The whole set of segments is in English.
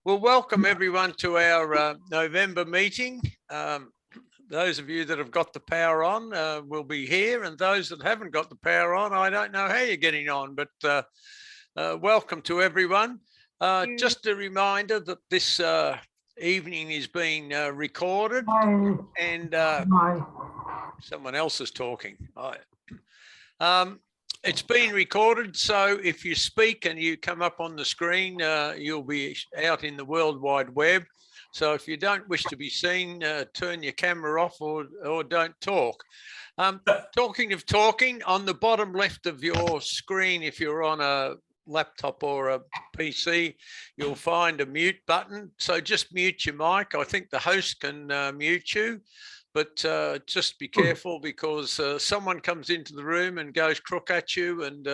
Well, welcome everyone to our November meeting. Those of you that have got the power on will be here, and those that haven't got the power on, I don't know how you're getting on, but welcome to everyone. Just a reminder that this evening is being recorded, and someone else is talking. It's been recorded, so if you speak and you come up on the screen, you'll be out in the World Wide Web. So if you don't wish to be seen, turn your camera off or don't talk. Talking of talking, on the bottom left of your screen, if you're on a laptop or a PC, you'll find a mute button. So just mute your mic. I think the host can mute you. But just be careful, because someone comes into the room and goes crook at you, and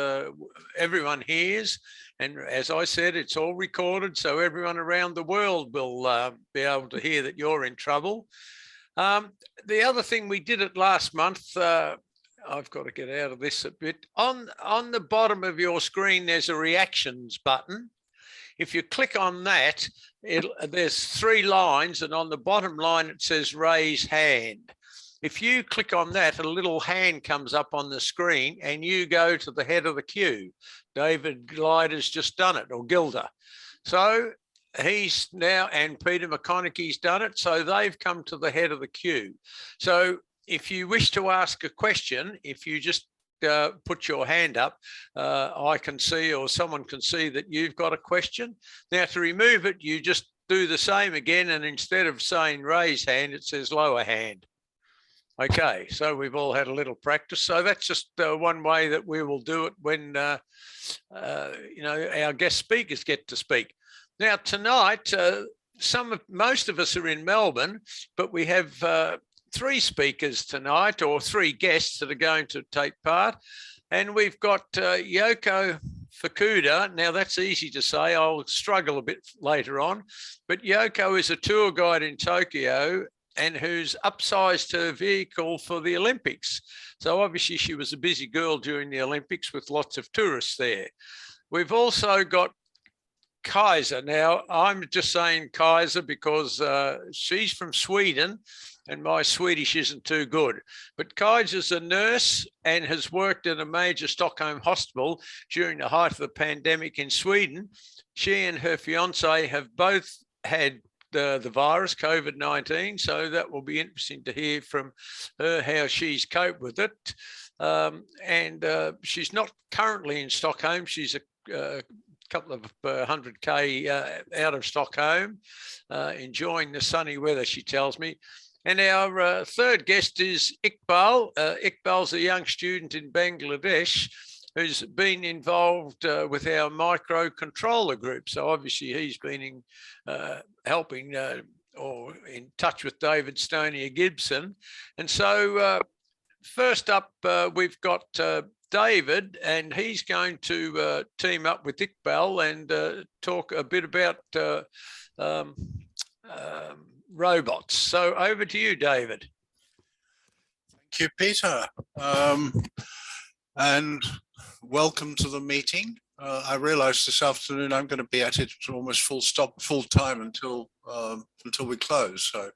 everyone hears. And as I said, it's all recorded, so everyone around the world will be able to hear that you're in trouble. The other thing, we did it last month. I've got to get out of this a bit. On the bottom of your screen, there's a reactions button. If you click on that, there's 3 lines, and on the bottom line it says raise hand. If you click on that, a little hand comes up on the screen and you go to the head of the queue. David Glider's just done it, or Gilder. So he's now, and Peter McConaughey's done it, so they've come to the head of the queue. So if you wish to ask a question, if you just put your hand up, I can see, or someone can see that you've got a question. Now to remove it, you just do the same again, and instead of saying raise hand, it says lower hand. Okay, so we've all had a little practice. So that's just one way that we will do it when you know, our guest speakers get to speak. Now tonight, most of us are in Melbourne, but we have 3 speakers tonight, or 3 guests that are going to take part. And we've got Yoko Fukuda. Now that's easy to say, I'll struggle a bit later on, but Yoko is a tour guide in Tokyo and who's upsized her vehicle for the Olympics. So obviously she was a busy girl during the Olympics with lots of tourists there. We've also got Kajsa. Now I'm just saying Kajsa because she's from Sweden, and my Swedish isn't too good. But Kajsa's a nurse and has worked in a major Stockholm hospital during the height of the pandemic in Sweden. She and her fiancé have both had the virus, COVID-19, so that will be interesting to hear from her how she's coped with it. And she's not currently in Stockholm. She's a couple of 100k out of Stockholm, enjoying the sunny weather, she tells me. And our third guest is Iqbal. Iqbal's a young student in Bangladesh who's been involved with our Microcontroller group. So obviously he's been helping or in touch with David Stonia Gibson. And so first up, we've got David, and he's going to team up with Iqbal and talk a bit about robots. So over to you, David. Thank you, Peter. And welcome to the meeting. I realized this afternoon I'm going to be at it almost full time until we close. So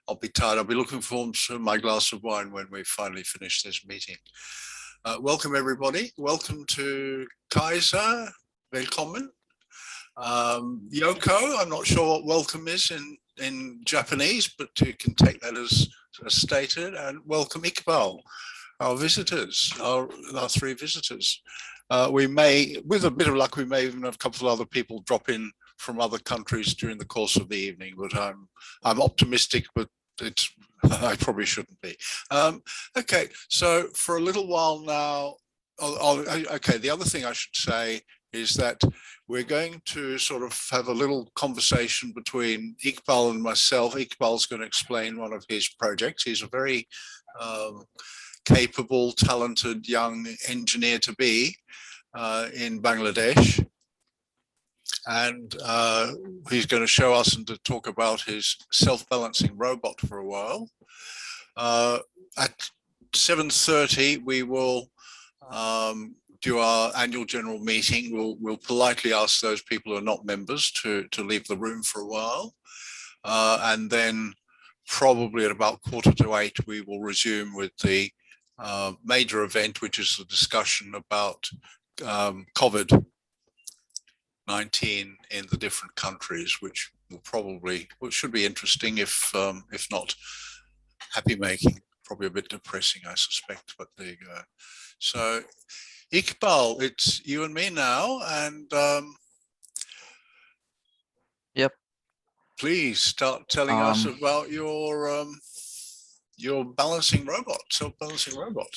I'll be tired. I'll be looking forward to my glass of wine when we finally finish this meeting. Welcome, everybody. Welcome to Kajsa. Willkommen. Yoko, I'm not sure what welcome is in Japanese, but you can take that as stated. And welcome, Iqbal, our visitors, our 3 visitors. We may, with a bit of luck, we may even have a couple of other people drop in from other countries during the course of the evening, but I'm optimistic, but I probably shouldn't be. Okay, so for a little while now, okay, the other thing I should say is that we're going to sort of have a little conversation between Iqbal and myself. Iqbal's going to explain one of his projects. He's a very capable, talented young engineer-to-be in Bangladesh. And he's going to show us and to talk about his self-balancing robot for a while. At 7:30, we will do our annual general meeting. We'll politely ask those people who are not members to leave the room for a while. And then probably at about 7:45, we will resume with the major event, which is the discussion about COVID-19 in the different countries, which should be interesting, if not happy making, probably a bit depressing, I suspect, but there you go. So Iqbal, it's you and me now, and Yep. Please start telling us about your self-balancing robot.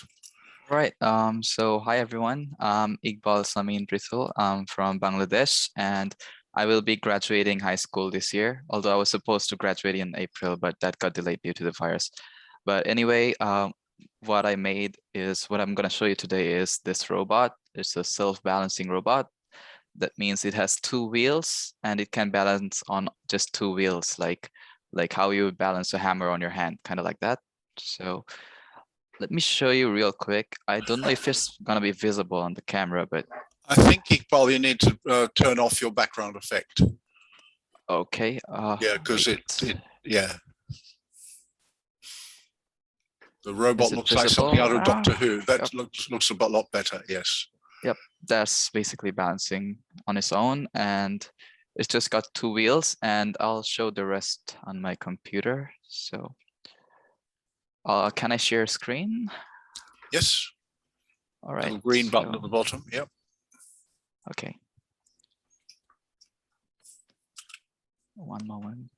Right. So hi everyone. Iqbal Samin Prithul. I'm from Bangladesh, and I will be graduating high school this year. Although I was supposed to graduate in April, but that got delayed due to the virus. But anyway, what I made is what I'm going to show you today is this robot. It's a self-balancing robot. That means it has 2 wheels and it can balance on just 2 wheels, like how you would balance a hammer on your hand, kind of like that. So let me show you real quick. I don't know if it's going to be visible on the camera, but I think, Iqbal, you need to turn off your background effect. Okay. Yeah, because yeah. The robot looks like something out of Doctor Who. That looks a lot better, yes. Yep, that's basically balancing on its own, and it's just got 2 wheels, and I'll show the rest on my computer. So can I share screen? Yes. All right. Little green button at the bottom, yep. Okay. One moment.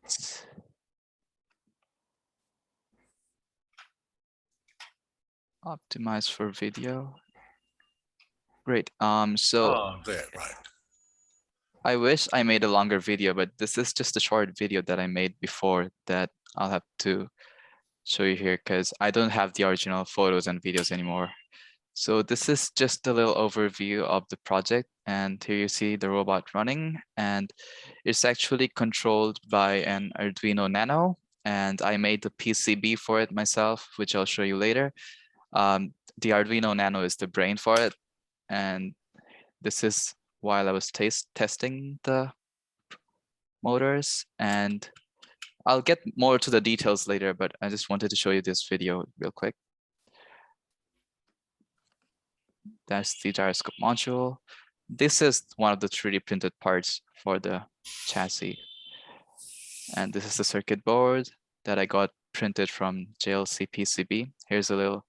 Optimize for video. Great. So there, right. I wish I made a longer video, but this is just a short video that I made before that I'll have to show you here because I don't have the original photos and videos anymore. So this is just a little overview of the project, and here you see the robot running, and it's actually controlled by an Arduino Nano, and I made the PCB for it myself, which I'll show you later. The Arduino Nano is the brain for it, and this is while I was testing the motors, and I'll get more to the details later, but I just wanted to show you this video real quick. That's the gyroscope module. This is one of the 3D printed parts for the chassis. And this is the circuit board that I got printed from JLC PCB. Here's a little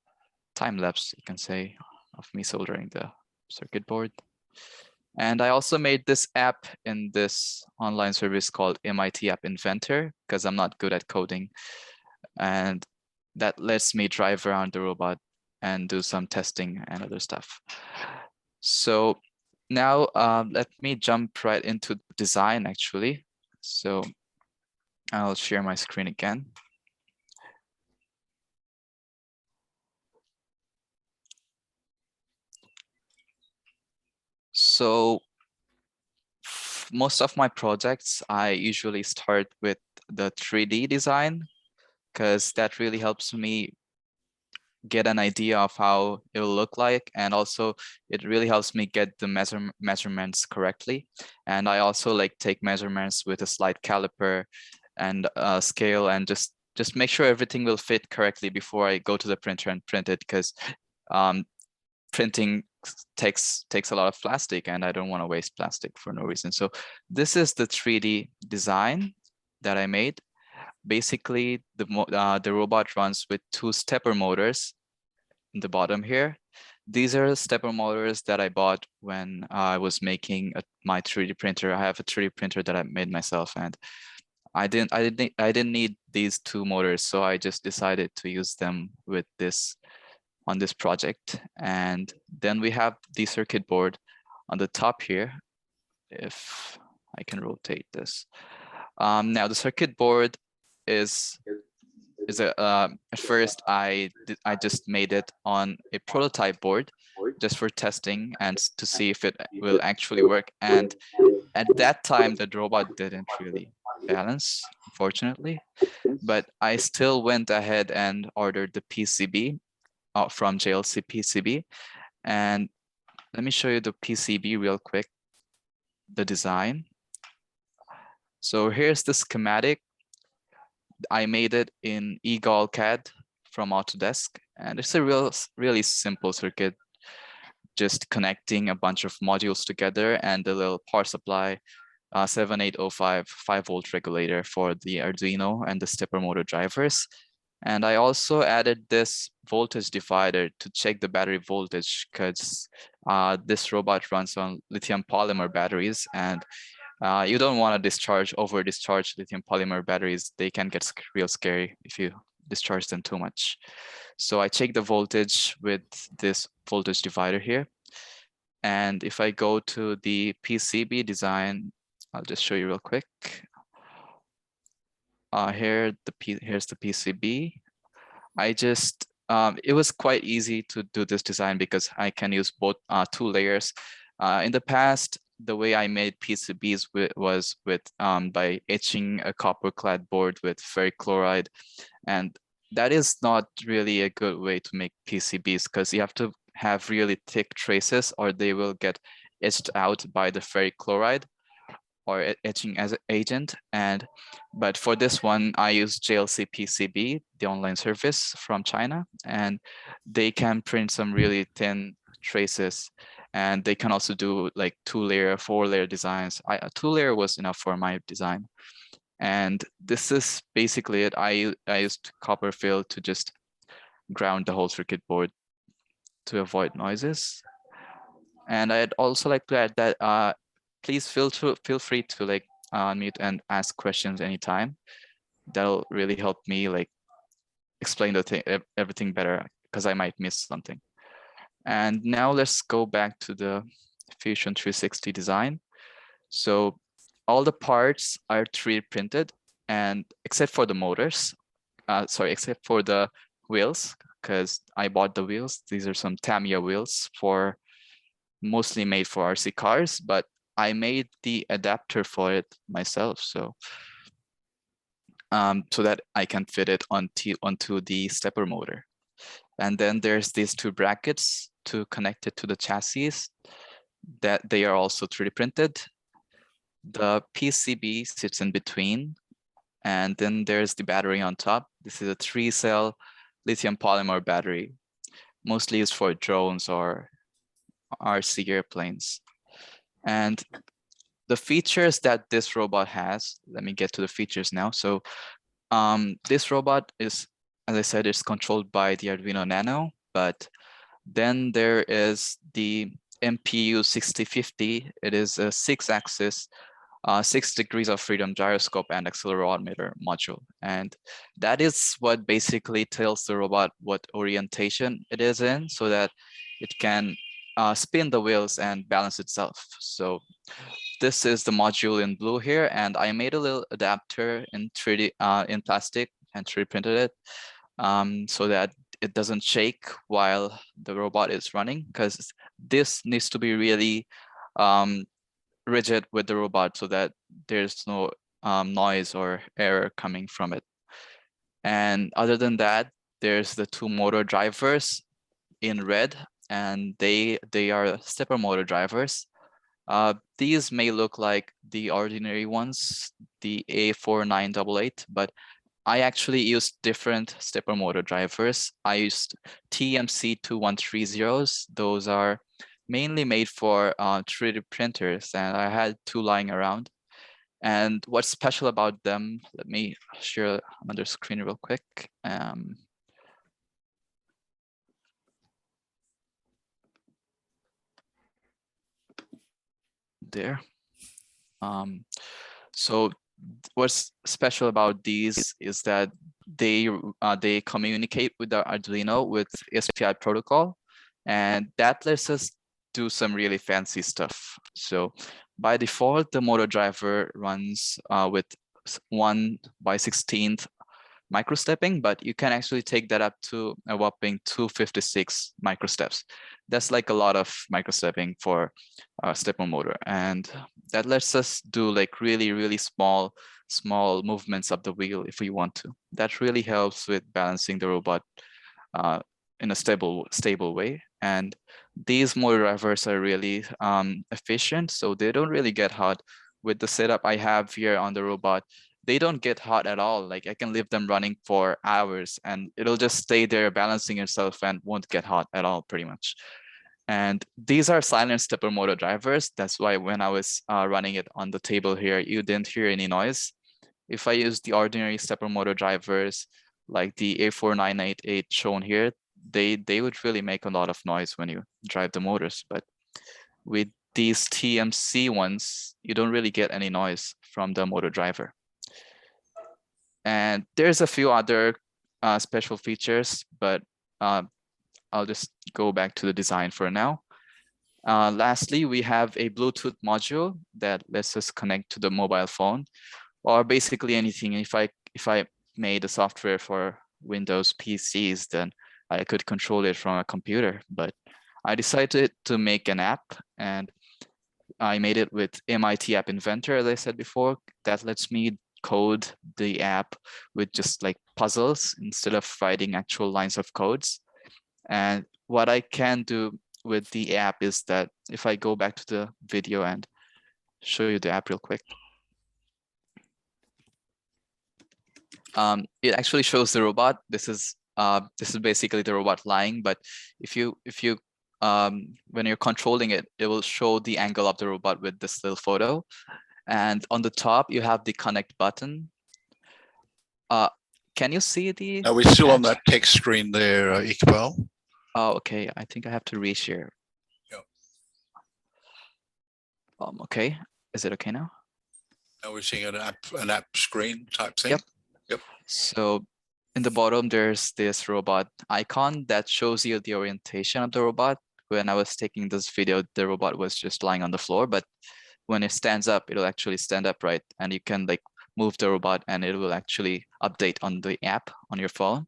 time lapse, you can say, of me soldering the circuit board. And I also made this app in this online service called MIT App Inventor, because I'm not good at coding. And that lets me drive around the robot and do some testing and other stuff. So now let me jump right into design, actually. So I'll share my screen again. So most of my projects, I usually start with the 3D design, because that really helps me get an idea of how it will look like, and also it really helps me get the measurements correctly. And I also like take measurements with a slide caliper and scale, and just make sure everything will fit correctly before I go to the printer and print it, because printing takes a lot of plastic, and I don't want to waste plastic for no reason. So this is the 3D design that I made. Basically, the robot runs with 2 stepper motors in the bottom here. These are stepper motors that I bought when I was making my 3D printer. I have a 3D printer that I made myself, and I didn't need these 2 motors, so I just decided to use them with this on this project. And then we have the circuit board on the top here, if I can rotate this. Now the circuit board is at first I just made it on a prototype board just for testing and to see if it will actually work. And at that time, the robot didn't really balance, unfortunately, but I still went ahead and ordered the PCB from JLC PCB, and Let me show you the PCB real quick, the design. So here's the schematic. I made it in Eagle CAD from Autodesk, and it's a really simple circuit, just connecting a bunch of modules together and a little power supply, 7805 5-volt regulator for the Arduino and the stepper motor drivers. And I also added this voltage divider to check the battery voltage, because this robot runs on lithium polymer batteries, and you don't want to over discharge lithium polymer batteries. They can get real scary if you discharge them too much. So I check the voltage with this voltage divider here. And if I go to the PCB design, I'll just show you real quick. Here's the PCB. It was quite easy to do this design because I can use both 2 layers. In the past, the way I made PCBs was by etching a copper clad board with ferric chloride. And that is not really a good way to make PCBs, because you have to have really thick traces or they will get etched out by the ferric chloride or etching as an agent. But for this one, I use JLC PCB, the online service from China, and they can print some really thin traces. And they can also do like 2-layer, 4-layer designs. 2-layer was enough for my design. And this is basically it. I used copper fill to just ground the whole circuit board to avoid noises. And I'd also like to add that please feel free to like unmute and ask questions anytime. That'll really help me like explain everything better, because I might miss something. And now let's go back to the Fusion 360 design. So all the parts are 3D printed, and except for the motors, except for the wheels, because I bought the wheels. These are some Tamiya wheels mostly made for RC cars, but I made the adapter for it myself. So that I can fit it onto the stepper motor. And then there's these 2 brackets to connect it to the chassis, that they are also 3D printed. The PCB sits in between, and then there's the battery on top. This is a 3-cell lithium polymer battery, mostly used for drones or RC airplanes. And the features that this robot has, let me get to the features now. So this robot is, as I said, it's controlled by the Arduino Nano, but then there is the MPU 6050. It is a 6-axis, 6 degrees of freedom gyroscope and accelerometer module. And that is what basically tells the robot what orientation it is in, so that it can spin the wheels and balance itself. So this is the module in blue here, and I made a little adapter in 3D in plastic and 3D printed it so that it doesn't shake while the robot is running, because this needs to be really rigid with the robot so that there's no noise or error coming from it. And other than that, there's the 2 motor drivers in red, and they are stepper motor drivers. These may look like the ordinary ones, the A4988, but I actually used different stepper motor drivers. I used TMC2130s. Those are mainly made for 3D printers, and I had 2 lying around. And what's special about them, let me share another screen real quick. There. So what's special about these is that they communicate with the Arduino with SPI protocol, and that lets us do some really fancy stuff. So by default, the motor driver runs with 1/16 microstepping, but you can actually take that up to a whopping 256 microsteps. That's like a lot of microstepping for a stepper motor, and that lets us do like really small movements of the wheel if we want to. That really helps with balancing the robot in a stable way. And these motor drivers are really efficient, so they don't really get hot. With the setup I have here on the robot, they don't get hot at all. Like I can leave them running for hours and it'll just stay there balancing itself and won't get hot at all, pretty much. And these are silent stepper motor drivers. That's why when I was running it on the table here, you didn't hear any noise. If I use the ordinary stepper motor drivers, like the A4988 shown here, they would really make a lot of noise when you drive the motors. But with these TMC ones, you don't really get any noise from the motor driver. And there's a few other special features, but I'll just go back to the design for now. Lastly, we have a Bluetooth module that lets us connect to the mobile phone, or basically anything. If I made a software for Windows PCs, then I could control it from a computer. But I decided to make an app, and I made it with MIT App Inventor, as I said before. That lets me code the app with just like puzzles instead of writing actual lines of codes. And what I can do with the app is that if I go back to the video and show you the app real quick, it actually shows the robot. This is basically the robot lying. But if you when you're controlling it, it will show the angle of the robot with this little photo. And on the top, you have the connect button. Can you see the? Are we still on that text screen there, Iqbal? Oh, okay. I think I have to reshare. Yep. Okay. Is it okay now? Now we're seeing an app screen type thing. Yep. Yep. So in the bottom, there's this robot icon that shows you the orientation of the robot. When I was taking this video, the robot was just lying on the floor, but when it stands up, it'll actually stand upright, and you can like move the robot and it will actually update on the app on your phone.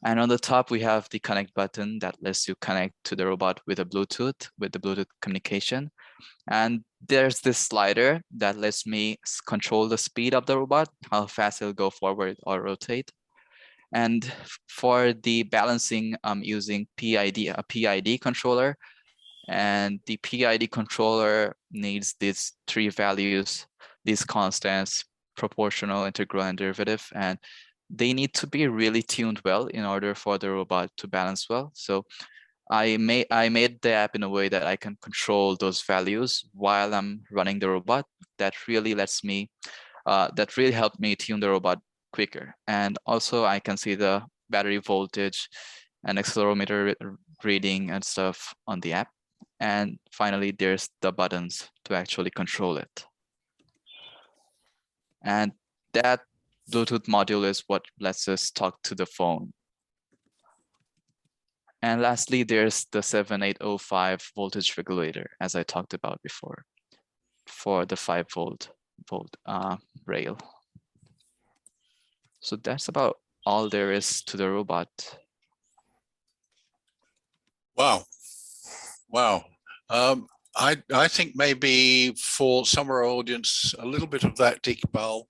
And on the top, we have the connect button that lets you connect to the robot with the Bluetooth communication. And there's this slider that lets me control the speed of the robot, how fast it'll go forward or rotate. And for the balancing, I'm using a PID controller. And the PID controller needs these three values, these constants, proportional, integral, and derivative. And they need to be really tuned well in order for the robot to balance well. So I made the app in a way that I can control those values while I'm running the robot. That really lets me, that really helped me tune the robot quicker. And also I can see the battery voltage and accelerometer reading and stuff on the app. And finally, there's the buttons to actually control it. And that Bluetooth module is what lets us talk to the phone. And lastly, there's the 7805 voltage regulator, as I talked about before, for the 5-volt rail. So that's about all there is to the robot. Wow. Wow. I think maybe for some of our audience, a little bit of that, Iqbal,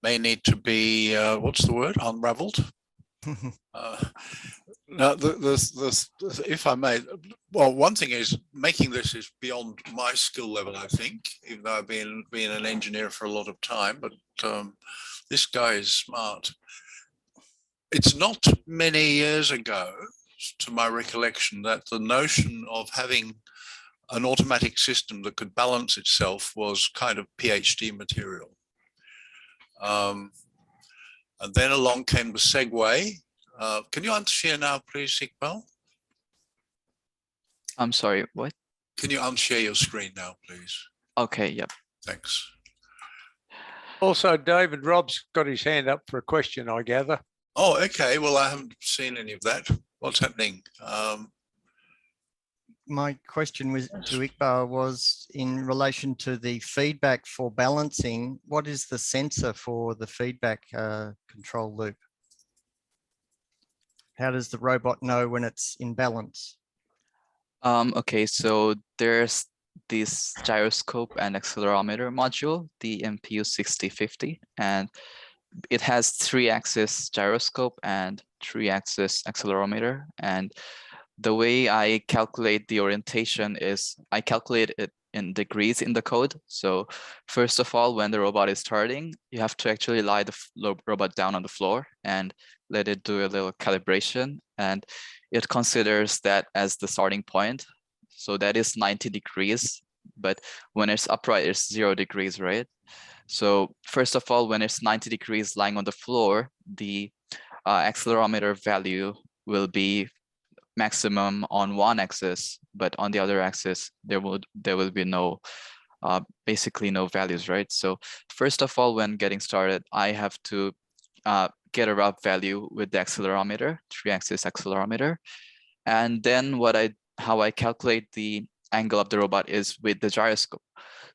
may need to be, what's the word, unraveled? Now, if I may, well, one thing is making this is beyond my skill level, I think, even though I've been an engineer for a lot of time, but this guy is smart. It's not many years ago, to my recollection, that the notion of having an automatic system that could balance itself was kind of PhD material. And then along came the Segway. Can you unshare now, please, Iqbal? I'm sorry, what? Can you unshare your screen now, please? Okay, yep. Thanks. Also, David Rob's got his hand up for a question, I gather. Oh, okay. Well, I haven't seen any of that. What's happening? My question was to Iqbal was in relation to the feedback for balancing. What is the sensor for the feedback control loop? How does the robot know when it's in balance? Okay, so there's this gyroscope and accelerometer module, the MPU 6050, and it has 3-axis gyroscope and 3-axis accelerometer. And the way I calculate the orientation is I calculate it in degrees in the code. So first of all, when the robot is starting, you have to actually lie the robot down on the floor and let it do a little calibration. And it considers that as the starting point. So that is 90 degrees. But when it's upright, it's 0 degrees, right? So first of all, when it's 90 degrees lying on the floor, the accelerometer value will be maximum on one axis, but on the other axis, there will be no, basically no values, right? So first of all, when getting started, I have to get a rough value with the accelerometer, 3-axis accelerometer. And then how I calculate the angle of the robot is with the gyroscope.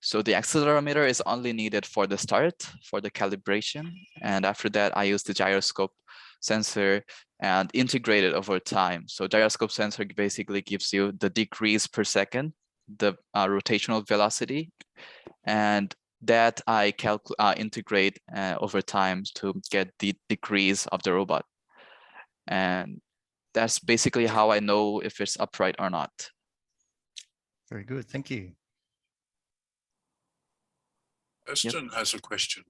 So the accelerometer is only needed for the start, for the calibration. And after that, I use the gyroscope sensor and integrate it over time. So gyroscope sensor basically gives you the degrees per second, the rotational velocity, and that I integrate over time to get the degrees of the robot. And that's basically how I know if it's upright or not. Very good, thank you. Kirsten has a question.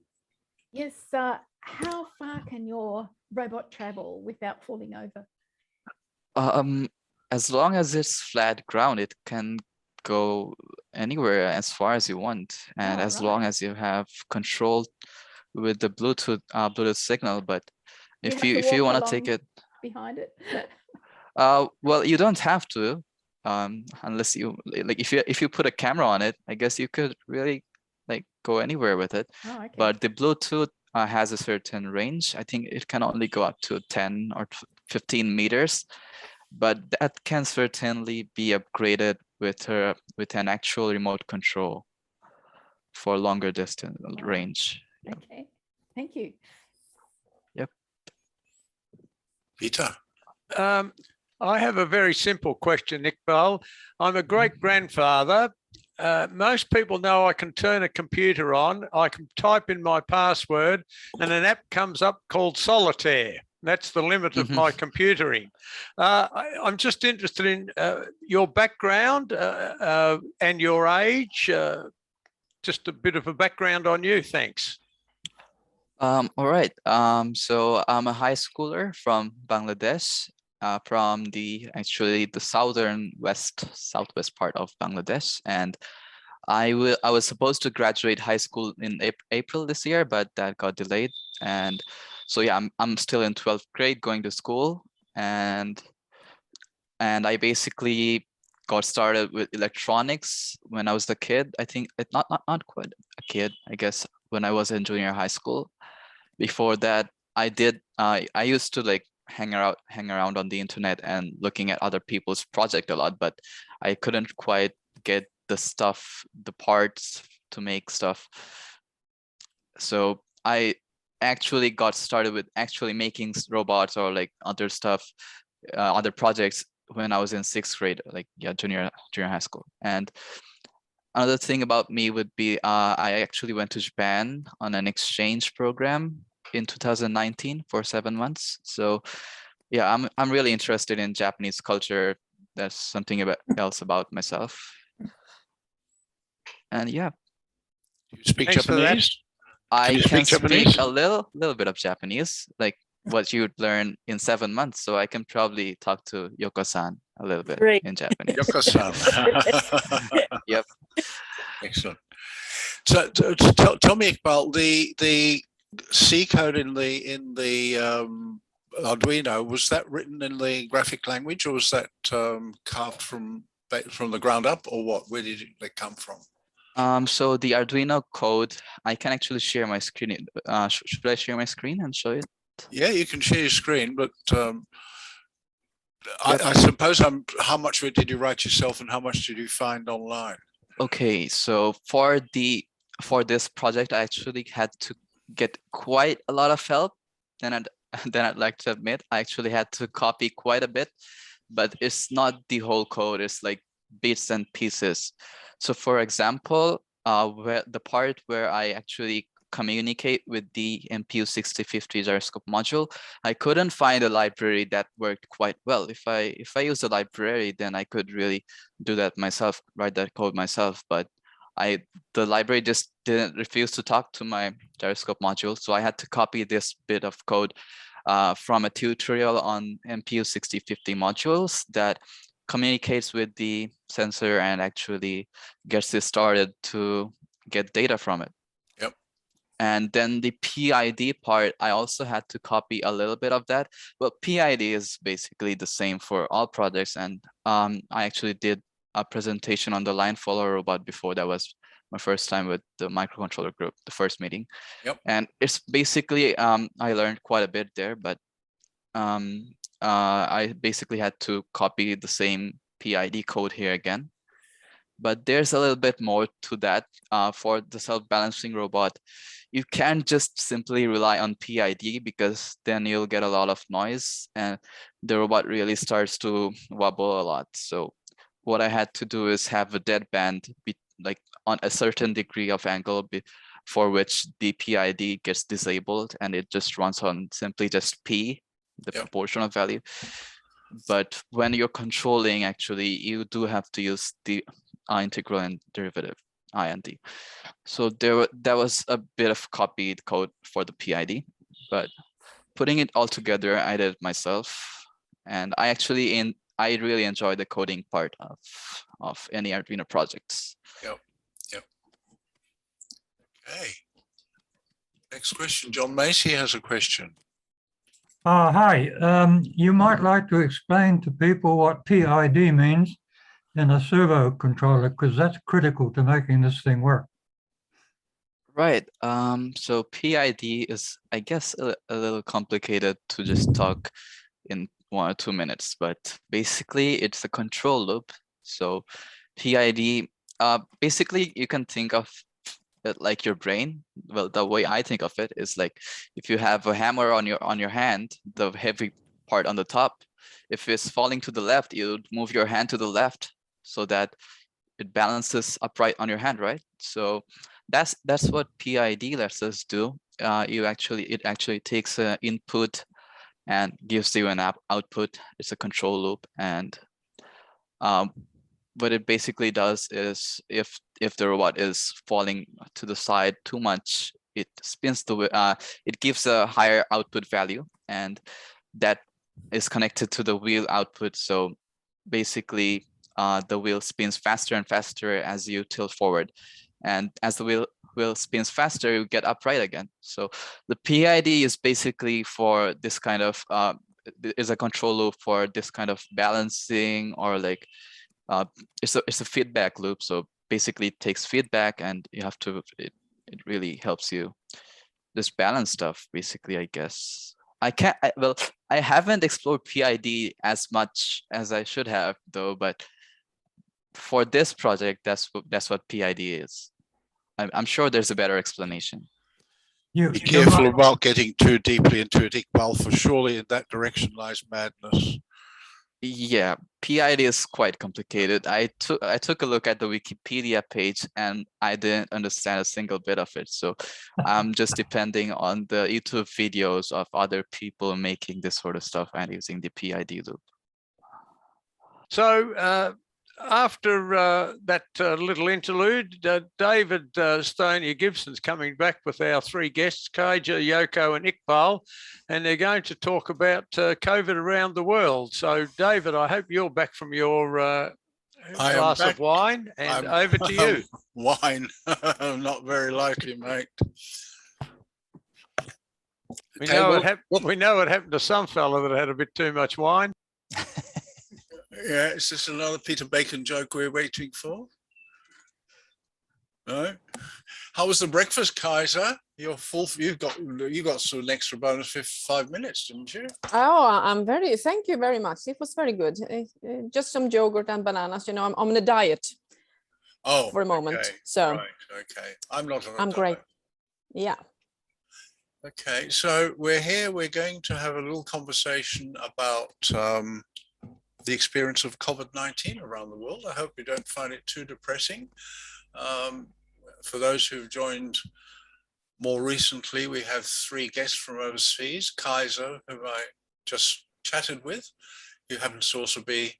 Yes, how far can your robot travel without falling over? As long as it's flat ground, it can go anywhere as far as you want, and as long as you have control with the Bluetooth signal. But if you want to take it behind it, well, you don't have to, unless you like. If you put a camera on it, I guess you could really like go anywhere with it. Oh, okay. But the Bluetooth has a certain range. I think it can only go up to 10 or 15 meters, but that can certainly be upgraded with an actual remote control for longer distance range. Okay, thank you. Yep. Peter. I have a very simple question, Iqbal. I'm a great-grandfather. Most people know I can turn a computer on, I can type in my password, and an app comes up called Solitaire. That's the limit of my computering. I'm just interested in your background and your age. Just a bit of a background on you, thanks. All right. So I'm a high schooler from Bangladesh, from the southwest part of Bangladesh, and I was supposed to graduate high school in April this year, but that got delayed. And so yeah, I'm still in 12th grade going to school, and I basically got started with electronics when I was a kid. I think not quite a kid, I guess, when I was in junior high school. Before that, I used to like hang around on the internet and looking at other people's project a lot, but I couldn't quite get the parts to make stuff. So I actually got started with actually making robots or like other stuff, other projects when I was in 6th grade, like junior high school. And another thing about me would be I actually went to Japan on an exchange program in 2019 for 7 months. So yeah, I'm really interested in Japanese culture. That's something else about myself. And yeah. You speak Thanks Japanese? I can speak Japanese? a little bit of Japanese, like what you would learn in 7 months. So I can probably talk to Yoko-san a little bit in Japanese. Yoko-san. Yep. Excellent. So tell me about the C code in the Arduino. Was that written in the graphic language, or was that carved from the ground up, or what? Where did it come from? So the Arduino code, I can actually share my screen. Should I share my screen and show it? Yeah, you can share your screen, but I suppose how much of it did you write yourself, and how much did you find online? Okay, so for this project, I actually had to get quite a lot of help. Then I'd like to admit, I actually had to copy quite a bit, but it's not the whole code. It's like bits and pieces. So for example, where the part where I actually communicate with the MPU 6050 gyroscope module, I couldn't find a library that worked quite well. If I use a library, then I could really do that myself, write that code myself. But the library just didn't refuse to talk to my gyroscope module. So I had to copy this bit of code from a tutorial on MPU 6050 modules that communicates with the sensor and actually gets it started to get data from it. Yep. And then the PID part, I also had to copy a little bit of that. But PID is basically the same for all projects. And I actually did a presentation on the line follower robot before. That was my first time with the microcontroller group, the first meeting. Yep. And it's basically, I learned quite a bit there, but I basically had to copy the same PID code here again. But there's a little bit more to that. For the self-balancing robot, you can't just simply rely on PID, because then you'll get a lot of noise and the robot really starts to wobble a lot. So what I had to do is have a deadband like on a certain degree of angle for which the PID gets disabled, and it just runs on simply just P, the proportional value. But when you're controlling, actually, you do have to use the integral and derivative, IND. So that was a bit of copied code for the PID, but putting it all together, I did it myself. And I really enjoy the coding part of any Arduino projects. Yep. Okay. Next question, John Macy has a question. Hi, you might like to explain to people what PID means in a servo controller, because that's critical to making this thing work. Right. So PID is, I guess, a little complicated to just talk in 1 or 2 minutes, but basically it's a control loop. So PID, basically you can think of it like your brain. Well, the way I think of it is like if you have a hammer on your hand, the heavy part on the top, if it's falling to the left, you move your hand to the left so that it balances upright on your hand, right? So that's what PID lets us do. It actually takes an input and gives you an output. It's a control loop, and what it basically does is if the robot is falling to the side too much, it spins it gives a higher output value, and that is connected to the wheel output. So basically the wheel spins faster and faster as you tilt forward, and as the wheel spins faster, you get upright again. So the PID is basically for this kind of is a control loop for this kind of balancing, or like it's a feedback loop. So basically it takes feedback, and you have to it really helps you just balance stuff, basically, I guess. I haven't explored PID as much as I should have, though, but for this project, that's what PID is. I'm sure there's a better explanation. Be careful about getting too deeply into it, Iqbal, for surely in that direction lies madness. Yeah, PID is quite complicated. I took a look at the Wikipedia page and I didn't understand a single bit of it. So I'm just depending on the YouTube videos of other people making this sort of stuff and using the PID loop. So after that little interlude, David Stonia Gibson's coming back with our three guests, Kajsa, Yoko and Iqbal, and they're going to talk about COVID around the world. So David, I hope you're back from your glass of wine, and over to you. Wine, not very likely, mate. We know what happened to some fella that had a bit too much wine. Yeah, is this another Peter Bacon joke we're waiting for? No. How was the breakfast, Kajsa? You're full. You got sort of an extra bonus 55 minutes, didn't you? Oh, thank you very much. It was very good. Just some yogurt and bananas. You know, I'm on a diet. Oh, for a moment. Okay. So right, okay. I'm not on a diet. Great. Yeah. Okay, so we're here. We're going to have a little conversation about the experience of COVID-19 around the world. I hope you don't find it too depressing. For those who've joined more recently, we have 3 guests from overseas. Kajsa, whom I just chatted with, who happens to also be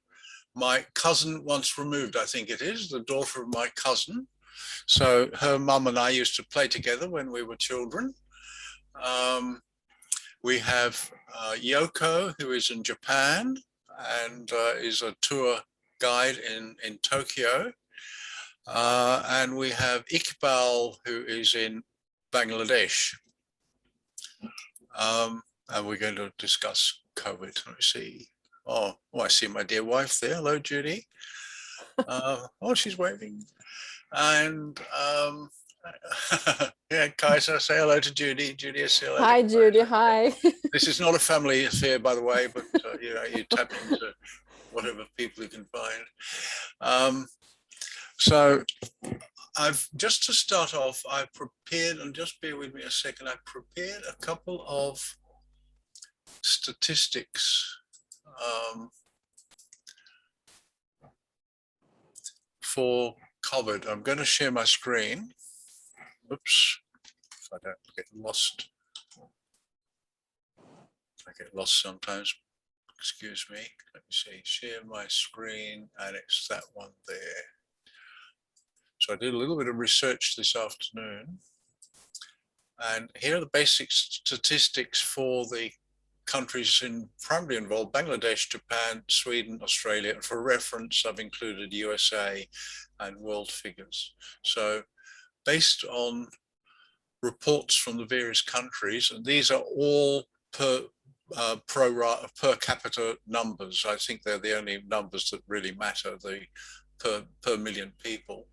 my cousin once removed, I think it is, the daughter of my cousin. So her mum and I used to play together when we were children. We have Yoko, who is in Japan and is a tour guide in Tokyo. And we have Iqbal, who is in Bangladesh. And we're going to discuss COVID. Let me see. Oh, I see my dear wife there. Hello, Judy. Oh, she's waving. And yeah, Kajsa, say hello to Judy. Judy, say hello. Hi, Judy. Hi. This is not a family affair, by the way, but you know, you tap into whatever people you can find. So I've just to start off, I prepared, and just bear with me a second, I prepared a couple of statistics for COVID. I'm going to share my screen. Oops, if I don't get lost. I get lost sometimes. Excuse me. Let me see. Share my screen, and it's that one there. So I did a little bit of research this afternoon, and here are the basic statistics for the countries primarily involved: Bangladesh, Japan, Sweden, Australia. And for reference, I've included USA and world figures. So based on reports from the various countries, and these are all per capita numbers. I think they're the only numbers that really matter, the per million people.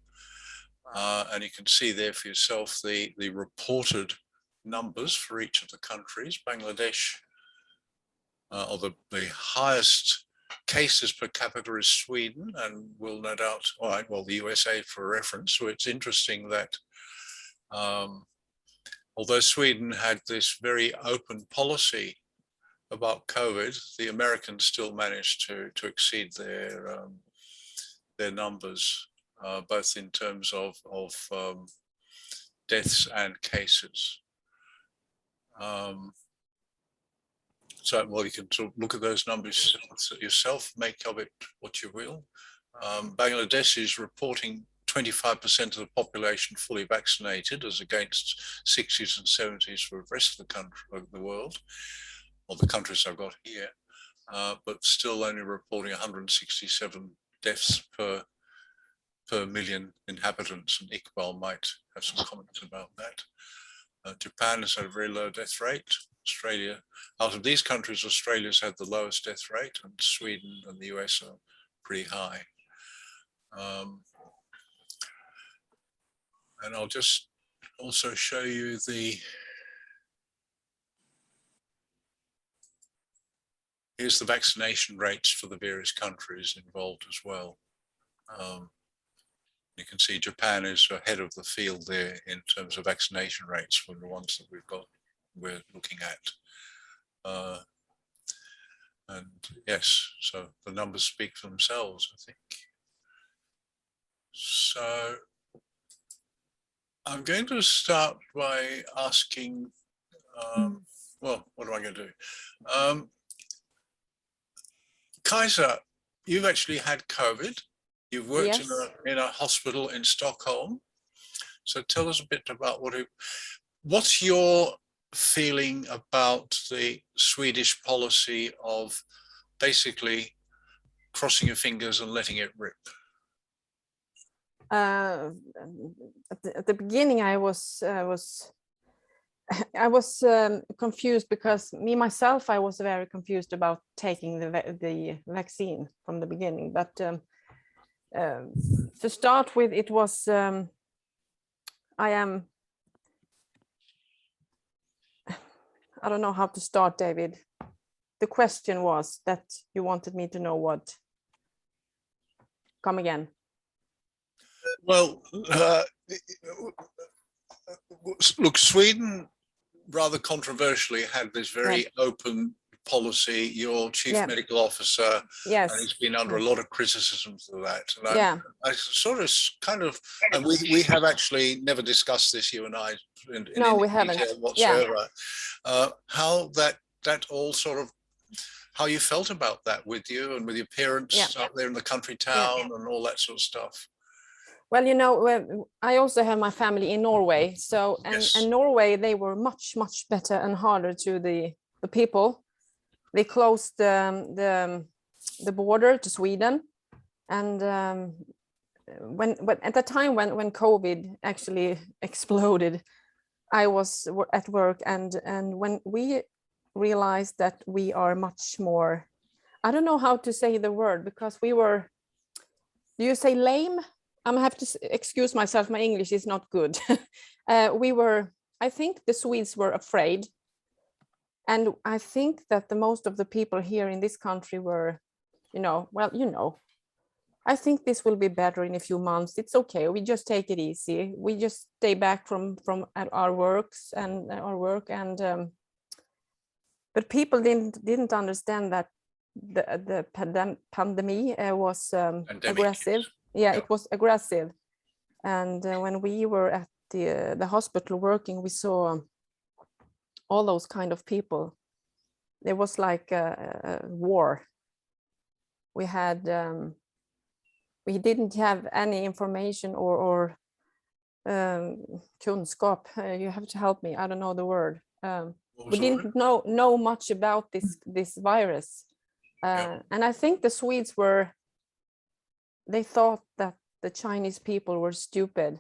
And you can see there for yourself the reported numbers for each of the countries. Bangladesh, or the highest cases per capita is Sweden, and will no doubt, all right, well, the USA for reference. So it's interesting that although Sweden had this very open policy about COVID, the Americans still managed to exceed their numbers, both in terms of deaths and cases. So, well, you can sort of look at those numbers yourself, make of it what you will. Bangladesh is reporting 25% of the population fully vaccinated, as against 60s and 70s for the rest of the country, of the world, or the countries I've got here, but still only reporting 167 deaths per million inhabitants, and Iqbal might have some comments about that. Japan has had a very low death rate. Australia, out of these countries, Australia's had the lowest death rate, and Sweden and the US are pretty high. And I'll just also show you here's the vaccination rates for the various countries involved as well. You can see Japan is ahead of the field there in terms of vaccination rates from the ones that we're looking at. And yes, so the numbers speak for themselves, I think. So I'm going to start by asking, well, what am I going to do? Kajsa, you've actually had COVID. You've worked Yes. in a hospital in Stockholm. So tell us a bit about what's your feeling about the Swedish policy of basically crossing your fingers and letting it rip? At the beginning, I was confused, because myself, I was very confused about taking the vaccine from the beginning. But to start with, it was I don't know how to start, David. The question was that you wanted me to know what. Come again. Well, look, Sweden rather controversially had this very open Policy, your chief Yeah. medical officer, Yes. and he's been under a lot of criticism for that. And Yeah. I sort of kind of, and we have actually never discussed this, you and I, in No, any we haven't. detail Yeah. whatsoever. How that all sort of, how you felt about that with you and with your parents Yeah. out there in the country town and all that sort of stuff. Well, you know, I also have my family in Norway. So, Yes. and Norway, they were much, much better and harder to the people. They closed the border to Sweden. And when at the time when COVID actually exploded, I was at work, and when we realized that we are much more, I don't know how to say the word, because we were, do you say lame? I'm gonna have to excuse myself, my English is not good. We were, I think the Swedes were afraid. And I think that the most of the people here in this country were, you know, well, you know, I think this will be better in a few months. It's okay. We just take it easy. We just stay back from our works and our work. And but people didn't understand that the pandemic was aggressive. Yeah, it was aggressive. And when we were at the hospital working, we saw all those kind of people. There was like a war. We had. We didn't have any information or kunskap. You have to help me. I don't know the word. We didn't know much about this virus. And I think the Swedes they thought that the Chinese people were stupid.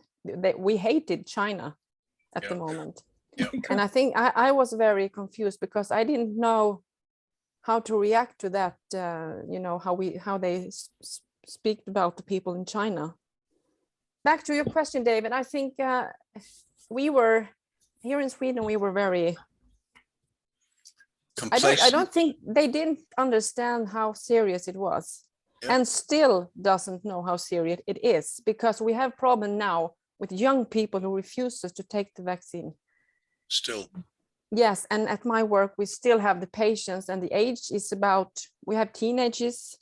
We hated China at the moment. And I think I was very confused because I didn't know how to react to that. You know, how they speak about the people in China. Back to your question, David. I think we were here in Sweden. We were very. I don't think they didn't understand how serious it was, and still doesn't know how serious it is, because we have problem now with young people who refuses to take the vaccine. Still. Yes, and at my work we still have the patients, and the age is about. We have teenagers.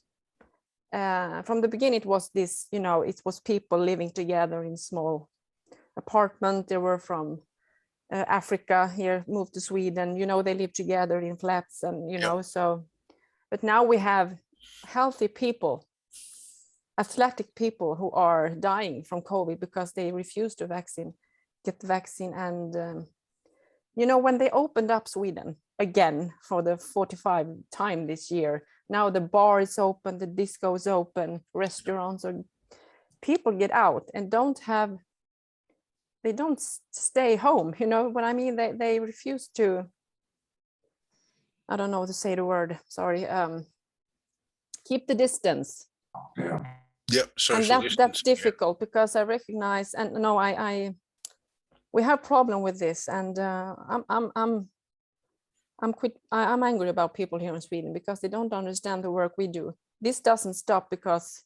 From the beginning, it was this, you know, it was people living together in small apartment. They were from Africa here, moved to Sweden, you know, they live together in flats and, you know, so, but now we have healthy people, athletic people who are dying from COVID because they refuse to get the vaccine. And, you know, when they opened up Sweden again for the 45th time this year, now the bar is open, the disco is open, restaurants, or people get out and they don't stay home. You know what I mean? They refuse to, I don't know how to say the word, sorry, keep the distance. Yep, and that's difficult because I recognize, and no, we have problem with this, and I'm angry about people here in Sweden because they don't understand the work we do. This doesn't stop because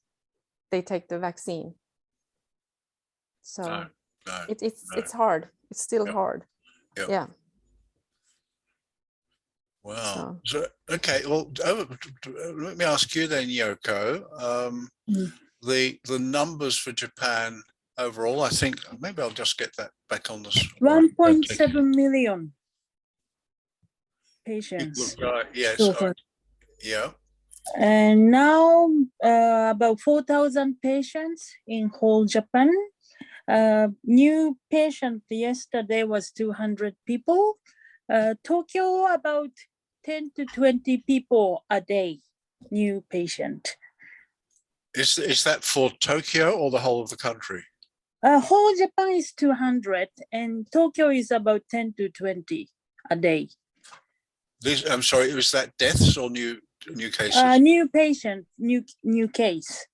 they take the vaccine. So it's hard. It's still hard. Yeah. Wow. So okay. Well, let me ask you then, Yoko. The numbers for Japan overall, I think maybe I'll just get that back on the 1.7 million. Patients. Yes. So yeah. And now about 4,000 patients in whole Japan. New patient yesterday was 200 people. Tokyo about 10 to 20 people a day, new patient. Is that for Tokyo or the whole of the country? Whole Japan is 200 and Tokyo is about 10 to 20 a day. I'm sorry, was that deaths or new cases? New patient, new case.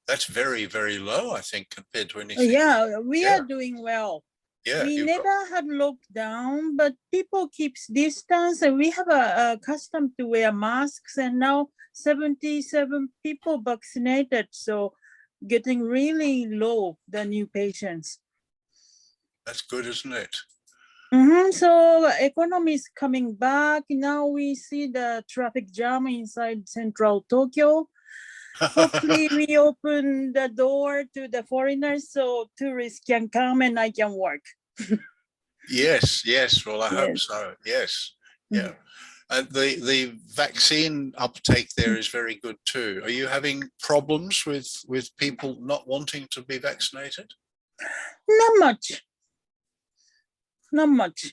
That's very, very low, I think, compared to anything. Yeah, we are doing well. Yeah, we never had lockdown, but people keeps distance, and we have a custom to wear masks. And now 77 people vaccinated, so getting really low the new patients. That's good, isn't it? So economy is coming back. Now we see the traffic jam inside central Tokyo. Hopefully we open the door to the foreigners so tourists can come and I can work. Yes, yes. Well, I hope Yes. so. Yes, yeah. And the vaccine uptake there is very good too. Are you having problems with people not wanting to be vaccinated? Not much. Not much.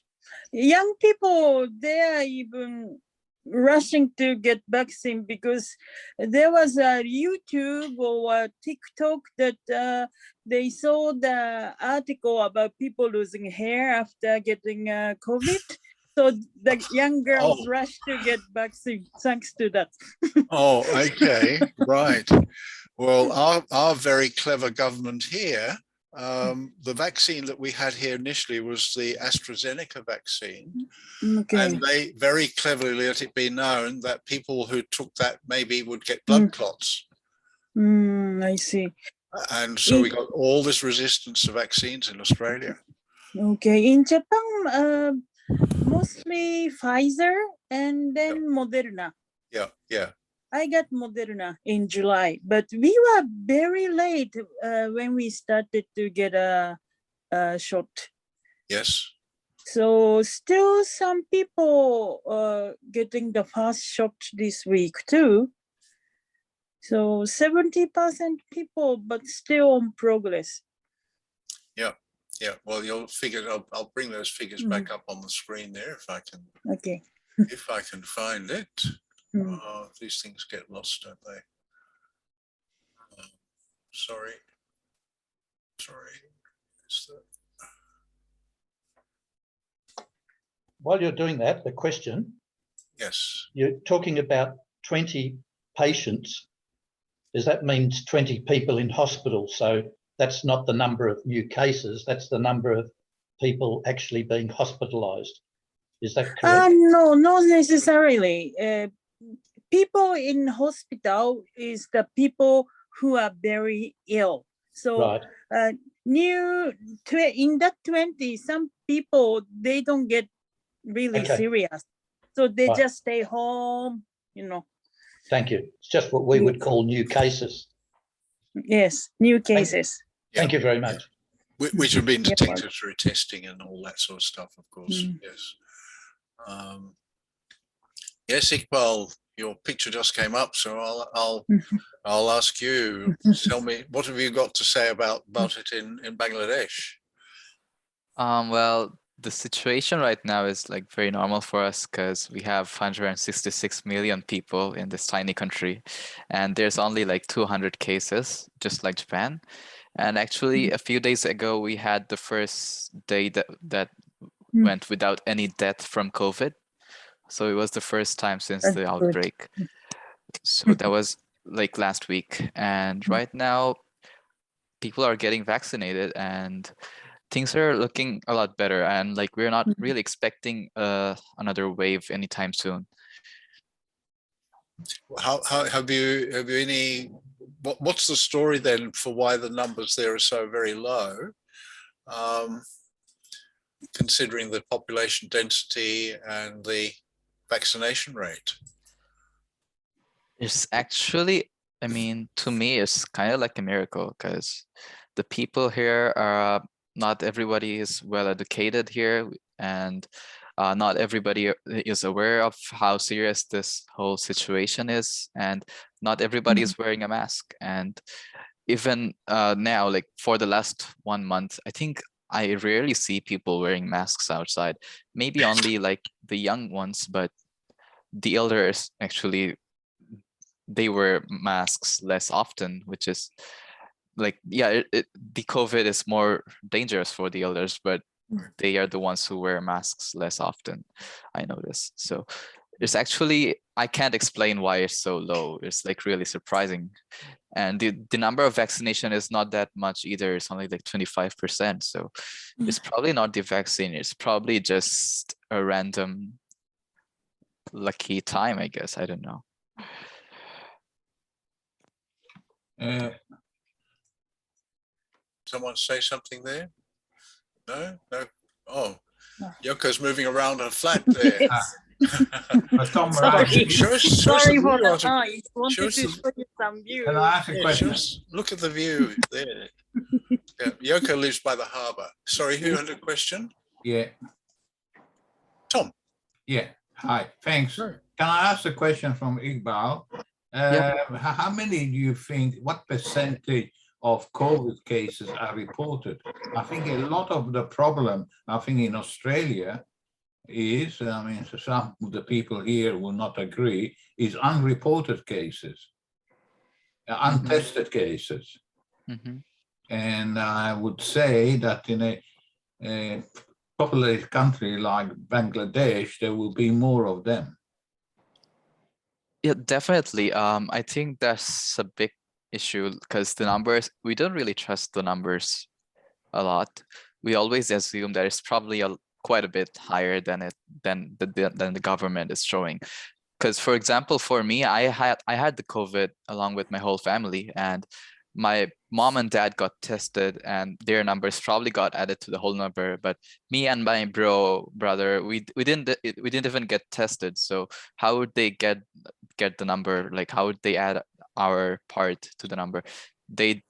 Young people, they are even rushing to get vaccine because there was a YouTube or a TikTok that they saw the article about people losing hair after getting COVID. So the young girls rush to get vaccine thanks to that. Oh, okay, right. Well, our very clever government here, the vaccine that we had here initially was the AstraZeneca vaccine. Okay. And they very cleverly let it be known that people who took that maybe would get blood clots. I see. And so we got all this resistance to vaccines in Australia. Okay. In Japan, mostly Pfizer and then Moderna. Yeah, yeah. I got Moderna in July, but we were very late when we started to get a shot. Yes. So still some people getting the first shot this week too. So 70% people, but still on progress. Yeah, yeah. Well, you'll figure. I'll bring those figures back up on the screen there if I can. Okay. If I can find it. These things get lost, don't they? Sorry. While you're doing that, the question. Yes. You're talking about 20 patients. Does that mean 20 people in hospital? So that's not the number of new cases, that's the number of people actually being hospitalized. Is that correct? No, not necessarily. People in hospital is the people who are very ill. So right. In that 20, some people, they don't get really serious. So they just stay home, you know. Thank you. It's just what we would call new cases. Yes, new cases. Thank you very much. Which have been detected through testing and all that sort of stuff, of course. Yes. Yes, Iqbal, your picture just came up, so I'll ask you. Tell me, what have you got to say about it in Bangladesh? Well, the situation right now is like very normal for us because we have 166 million people in this tiny country, and there's only like 200 cases, just like Japan. And actually, a few days ago, we had the first day that went without any death from COVID. So it was the first time since the outbreak. So that was like last week. And right now, people are getting vaccinated and things are looking a lot better. And like, we're not really expecting another wave anytime soon. How have you any, what's the story then for why the numbers there are so very low? Considering the population density and the vaccination rate? It's actually, I mean, to me, it's kind of like a miracle because the people here are, not everybody is well educated here, and not everybody is aware of how serious this whole situation is, and not everybody is wearing a mask. And even now, like for the last 1 month, I think I rarely see people wearing masks outside. Maybe only like the young ones, but the elders actually, they wear masks less often, which is like, yeah, the COVID is more dangerous for the elders, but they are the ones who wear masks less often, I notice. So it's actually, I can't explain why it's so low. It's like really surprising. And the number of vaccination is not that much either. It's only like 25%. So it's probably not the vaccine. It's probably just a random lucky time, I guess. I don't know. Someone say something there? No? Oh, Yoko's moving around her flat there. Yes. Tom, Sorry, Show us sorry the for view, the Arthur. noise. Wanted Show us to the- show you some view. can I ask a Yeah, question? look at the view there. Yeah, Yoko lives by the harbour. Sorry, who had a question? Yeah, Tom. yeah. Hi, thanks. Sure. Can I ask a question from Iqbal? How many do you think, what percentage of COVID cases are reported? I think a lot of the problem, I think in Australia is, I mean, so some of the people here will not agree, is unreported cases, untested cases. Mhm. And I would say that in a populated country like Bangladesh, there will be more of them. Yeah, definitely. I think that's a big issue because the numbers, we don't really trust the numbers a lot. We always assume that it's probably quite a bit higher than the government is showing. Because, for example, for me, I had the COVID along with my whole family, and my mom and dad got tested, and their numbers probably got added to the whole number. But me and my brother, we didn't even get tested. So how would they get the number? Like, how would they add our part to the number? They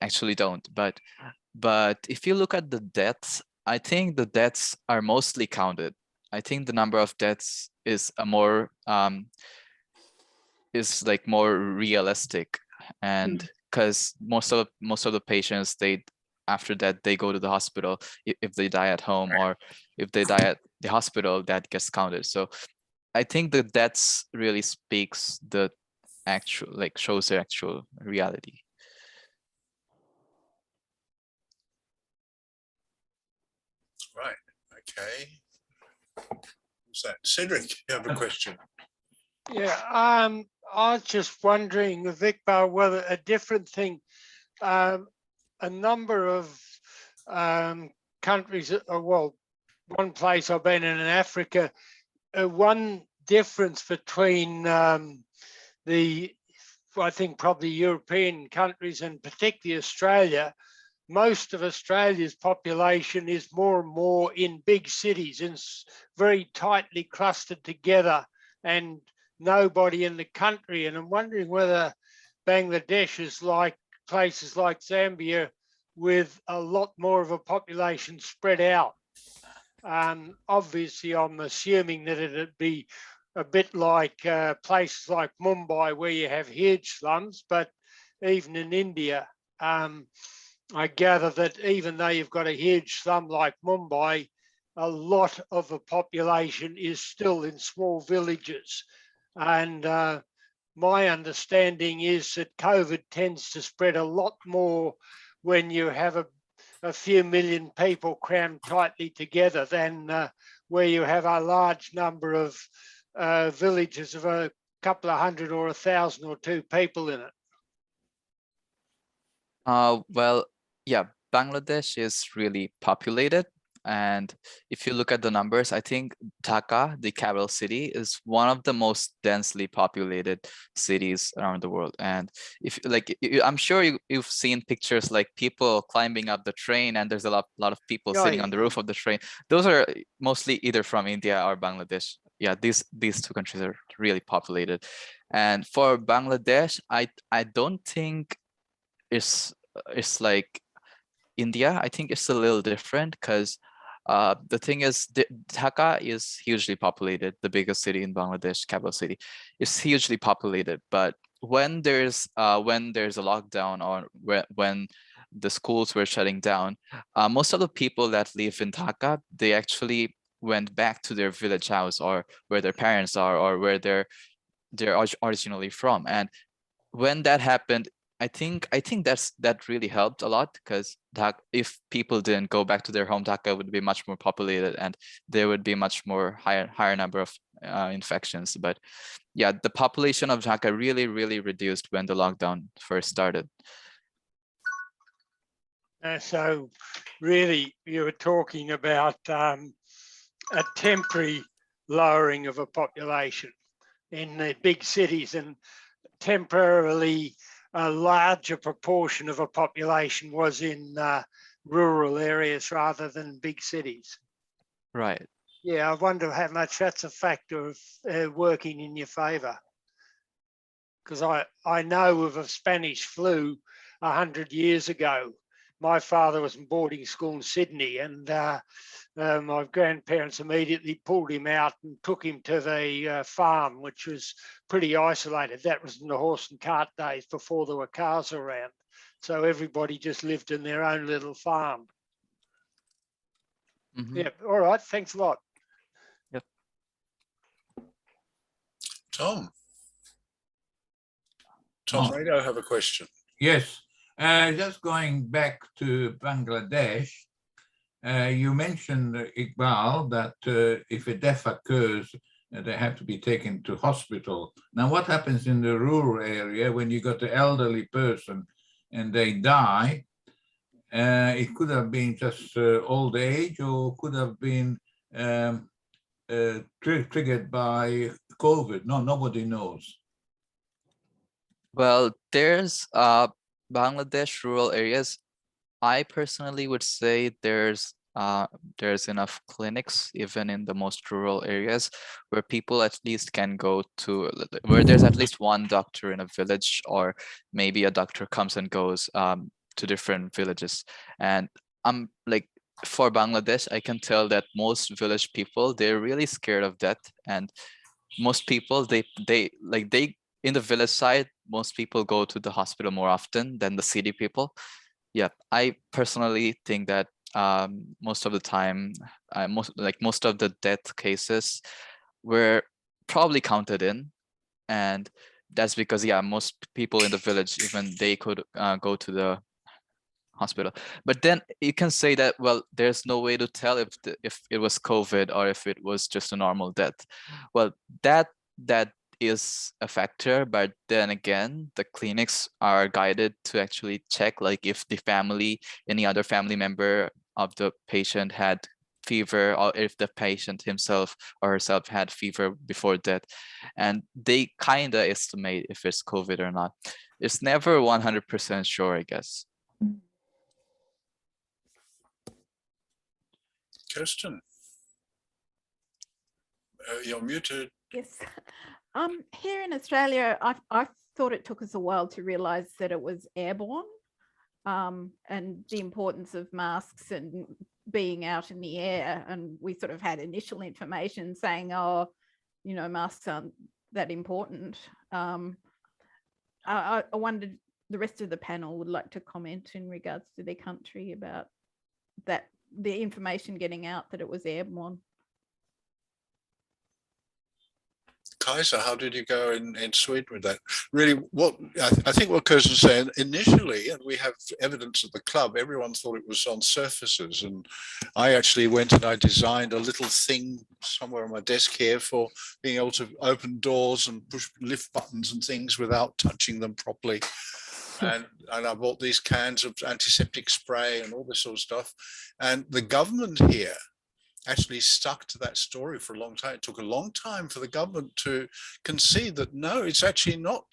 actually don't. But if you look at the deaths, I think the deaths are mostly counted. I think the number of deaths is a more is like more realistic, and because most of the patients, they after that they go to the hospital. If they die at home or if they die at the hospital, that gets counted. So I think the deaths really speaks the actual, like, shows the actual reality. Right. Okay. What's that? Cedric, you have a question. Yeah, I was just wondering, Iqbal, whether a different thing, a number of countries, well, one place I've been in Africa, one difference between I think probably European countries and particularly Australia, most of Australia's population is more and more in big cities and very tightly clustered together, and nobody in the country. And I'm wondering whether Bangladesh is like places like Zambia with a lot more of a population spread out. Obviously, I'm assuming that it'd be a bit like places like Mumbai where you have huge slums, but even in India, I gather that even though you've got a huge slum like Mumbai, a lot of the population is still in small villages. And my understanding is that COVID tends to spread a lot more when you have a few million people crammed tightly together than where you have a large number of villages of a couple of hundred or 1,000 or 2 people in it. Well, yeah, Bangladesh is really populated. And if you look at the numbers, I think Dhaka, the capital city, is one of the most densely populated cities around the world. And if I'm sure you've seen pictures like people climbing up the train, and there's a lot of people sitting on the roof of the train. Those are mostly either from India or Bangladesh. Yeah, these 2 countries are really populated. And for Bangladesh, I don't think it's like India. I think it's a little different because the thing is, Dhaka is hugely populated, the biggest city in Bangladesh, capital city. It's hugely populated, but when there's a lockdown or when the schools were shutting down, most of the people that live in Dhaka, they actually went back to their village house or where their parents are or where they're originally from. And when that happened, I think that really helped a lot, because if people didn't go back to their home, Dhaka would be much more populated and there would be much more higher number of infections. But yeah, the population of Dhaka really reduced when the lockdown first started. So really, you were talking about a temporary lowering of a population in the big cities, and temporarily a larger proportion of a population was in rural areas rather than big cities. Right. Yeah, I wonder how much that's a factor of working in your favour. Because I know of a Spanish flu 100 years ago. My father was in boarding school in Sydney, and my grandparents immediately pulled him out and took him to the farm, which was pretty isolated. That was in the horse and cart days before there were cars around. So everybody just lived in their own little farm. Mhm. Yeah, all right, thanks a lot. Yep. Tom Oh. Radio, have a question. Yes, just going back to Bangladesh, you mentioned, Iqbal, that if a death occurs, they have to be taken to hospital. Now, what happens in the rural area when you got an elderly person and they die? It could have been just old age, or could have been triggered by COVID. No, nobody knows. Well, there's Bangladesh rural areas. I personally would say there's enough clinics even in the most rural areas where people at least can go to, where there's at least one doctor in a village, or maybe a doctor comes and goes to different villages. And I'm like, for Bangladesh, I can tell that most village people, they're really scared of death, and most people they in the village side, most people go to the hospital more often than the city people. Yeah, I personally think that most of the time, most of the death cases were probably counted in, and that's because, yeah, most people in the village, even they could go to the hospital. But then you can say that, well, there's no way to tell if it was COVID or if it was just a normal death. Well, that is a factor, but then again, the clinics are guided to actually check, like, if the family, any other family member of the patient had fever, or if the patient himself or herself had fever before death, and they kind of estimate if it's COVID or not. It's never 100% sure, I guess. Kirsten, you're muted. Yes. Here in Australia, I thought it took us a while to realise that it was airborne, and the importance of masks and being out in the air. And we sort of had initial information saying, oh, you know, masks aren't that important. I wondered, the rest of the panel would like to comment in regards to their country about that, the information getting out that it was airborne. Kajsa, how did you go in Sweden with that? Really, what I think what Kirsten's saying initially, and we have evidence at the club, everyone thought it was on surfaces. And I actually went and I designed a little thing somewhere on my desk here for being able to open doors and push lift buttons and things without touching them properly. And I bought these cans of antiseptic spray and all this sort of stuff. And the government here actually stuck to that story for a long time. It took a long time for the government to concede that, no, it's actually not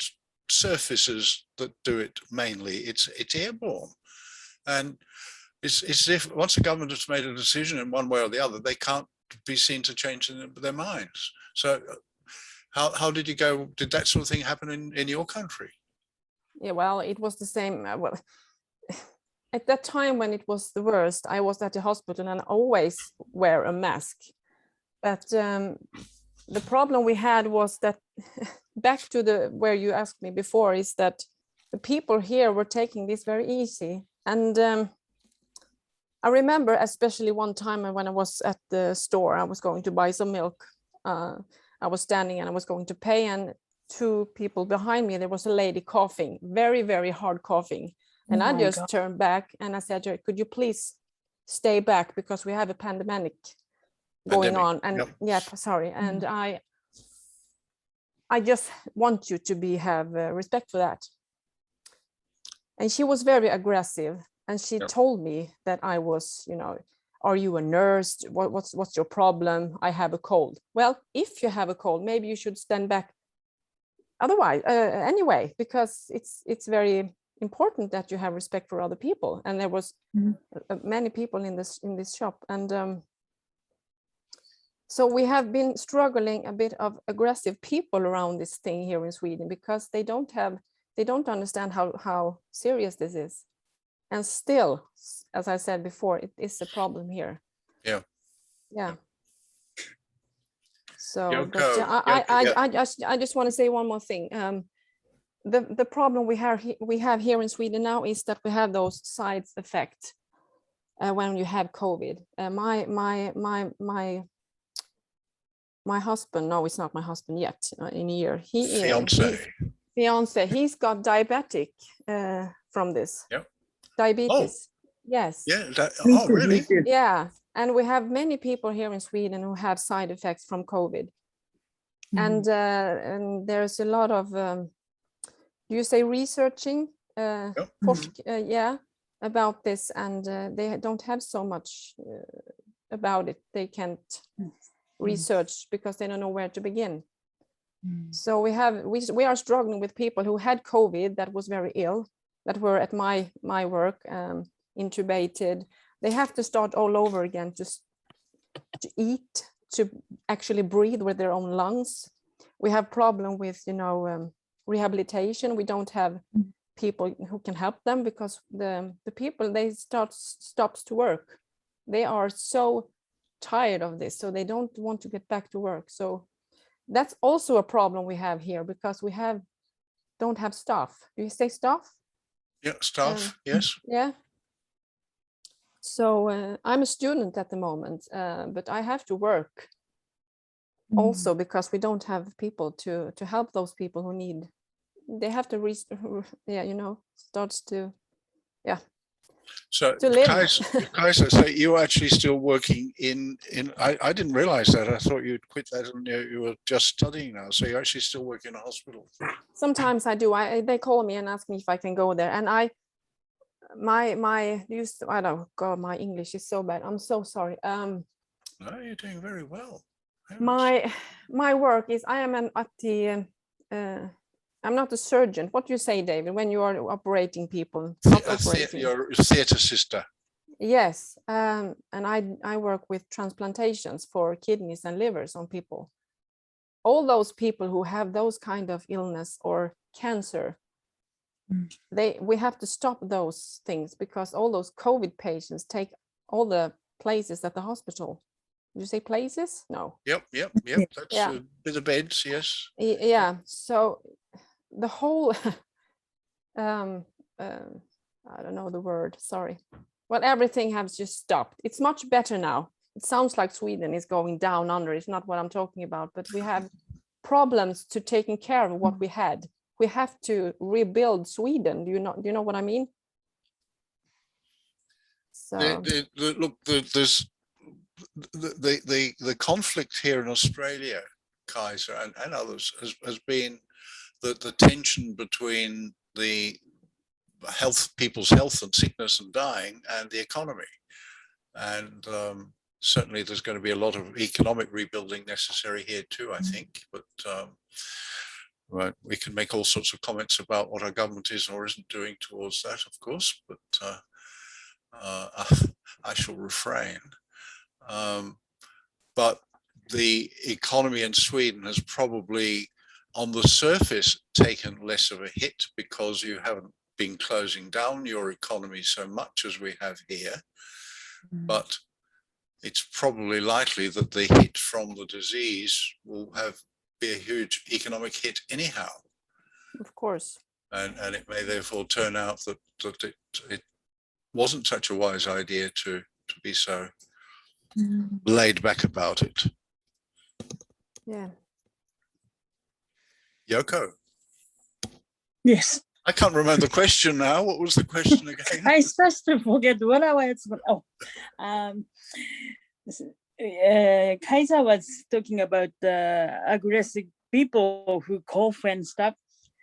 surfaces that do it mainly, it's airborne. And it's if once the government has made a decision in one way or the other, they can't be seen to change their minds. So how did you go? Did that sort of thing happen in your country? Yeah, well, it was the same. Well, at that time when it was the worst, I was at the hospital and I always wear a mask. But the problem we had was that, back to where you asked me before, is that the people here were taking this very easy. And I remember especially one time when I was at the store, I was going to buy some milk. I was standing and I was going to pay, and two people behind me, there was a lady coughing, very, very hard coughing. And I just turned back and I said, could you please stay back, because we have a pandemic going on. And yeah, sorry. And I just want you to have respect for that. And she was very aggressive. And she told me that I was, you know, are you a nurse? What's your problem? I have a cold. Well, if you have a cold, maybe you should stand back. Otherwise, anyway, because it's very important that you have respect for other people. And there was many people in this shop, and So we have been struggling a bit of aggressive people around this thing here in Sweden because they don't understand how serious this is. And still, as I said before, it is a problem here. Yeah. Yeah. So Yoko, I just want to say one more thing. The problem we have here in Sweden now is that we have those side effects when you have COVID. My husband, no, it's not my husband yet, in a year. Fiancé, he's got diabetic from this. Yep. Diabetes. Yes. Yeah. Oh, really? Yeah. And we have many people here in Sweden who have side effects from COVID. And there's a lot of, you say researching, about this, and they don't have so much about it. They can't research because they don't know where to begin. So we are struggling with people who had COVID that was very ill, that were at my work, intubated. They have to start all over again, just to eat, to actually breathe with their own lungs. We have problem with, rehabilitation. We don't have people who can help them because the people, they stops to work. They are so tired of this, so they don't want to get back to work. So that's also a problem we have here because we don't have staff. Do you say staff? Yeah, staff, yes. Yeah. So I'm a student at the moment, but I have to work also because we don't have people to help those people who need. They have to starts to, So to live. Kajsa, so you're actually still working in I didn't realize that. I thought you'd quit that and you were just studying now. So you're actually still working in a hospital. Sometimes I do. They call me and ask me if I can go there. And I don't go, my English is so bad. I'm so sorry. No, you're doing very well. My work is, I'm not a surgeon. What do you say, David, when you are operating people? You're a theatre sister. Yes, and I work with transplantations for kidneys and livers on people. All those people who have those kind of illness or cancer, we have to stop those things because all those COVID patients take all the places at the hospital. Did you say places? No. Yep. That's a bit of beds, yes. Yeah. So the whole, I don't know the word, sorry. Well, everything has just stopped. It's much better now. It sounds like Sweden is going down under. It's not what I'm talking about, but we have problems to taking care of what we had. We have to rebuild Sweden. Do you know what I mean? So look, there's the conflict here in Australia, Kajsa, and others has been the tension between the people's health and sickness and dying and the economy. And certainly there's going to be a lot of economic rebuilding necessary here too, I think. But right, we can make all sorts of comments about what our government is or isn't doing towards that, of course, but I shall refrain. But the economy in Sweden has probably, on the surface, taken less of a hit because you haven't been closing down your economy so much as we have here. But it's probably likely that the hit from the disease will be a huge economic hit anyhow. Of course. And it may therefore turn out that it wasn't such a wise idea to be so laid back about it. Yeah. Yoko. Yes. I can't remember the question now. What was the question again? I started to forget what I was. Kajsa was talking about aggressive people who cough and stuff.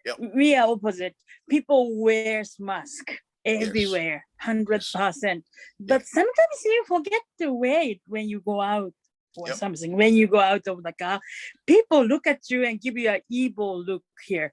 Yep. We are opposite. People wears mask everywhere, 100%. But sometimes you forget to wear it when you go out or something. When you go out of the car, people look at you and give you an evil look here.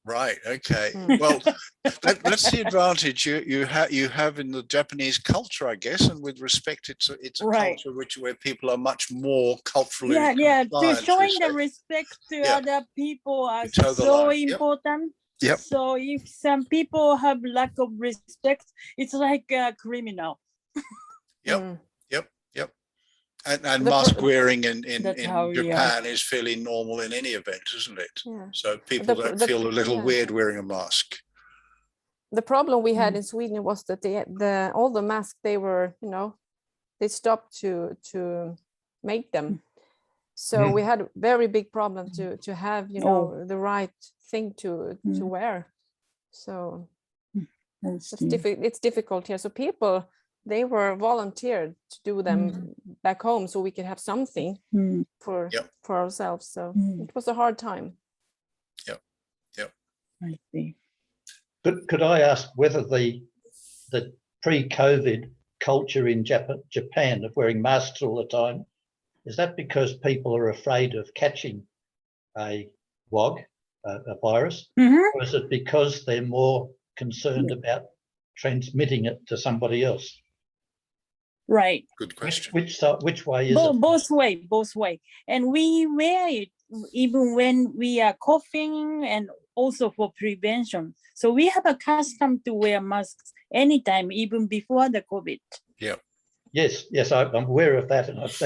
Right. Okay. Well, that's the advantage you have in the Japanese culture, I guess. And with respect, it's a Right. culture where people are much more culturally. Yeah. To compliant, showing we the say. respect to Yeah. other people are You toe the so line. Yep. important. Yep. So if some people have lack of respect, it's like a criminal. Yep. And mask wearing in Japan is fairly normal in any event, isn't it? Yeah. So people don't feel a little weird wearing a mask. The problem we had in Sweden was that all the masks, they were, they stopped to make them. So we had a very big problem to have, the right thing to wear. So it's difficult here. So people, they were volunteered to do them back home so we could have something for ourselves. So it was a hard time. Yep. I see. Could I ask whether the pre-COVID culture in Japan of wearing masks all the time, is that because people are afraid of catching a WOG, a virus, or is it because they're more concerned about transmitting it to somebody else? Right. Good question. Which way is it? Both way. And we wear it even when we are coughing and also for prevention. So we have a custom to wear masks anytime, even before the COVID. Yeah. Yes, I'm aware of that, and I've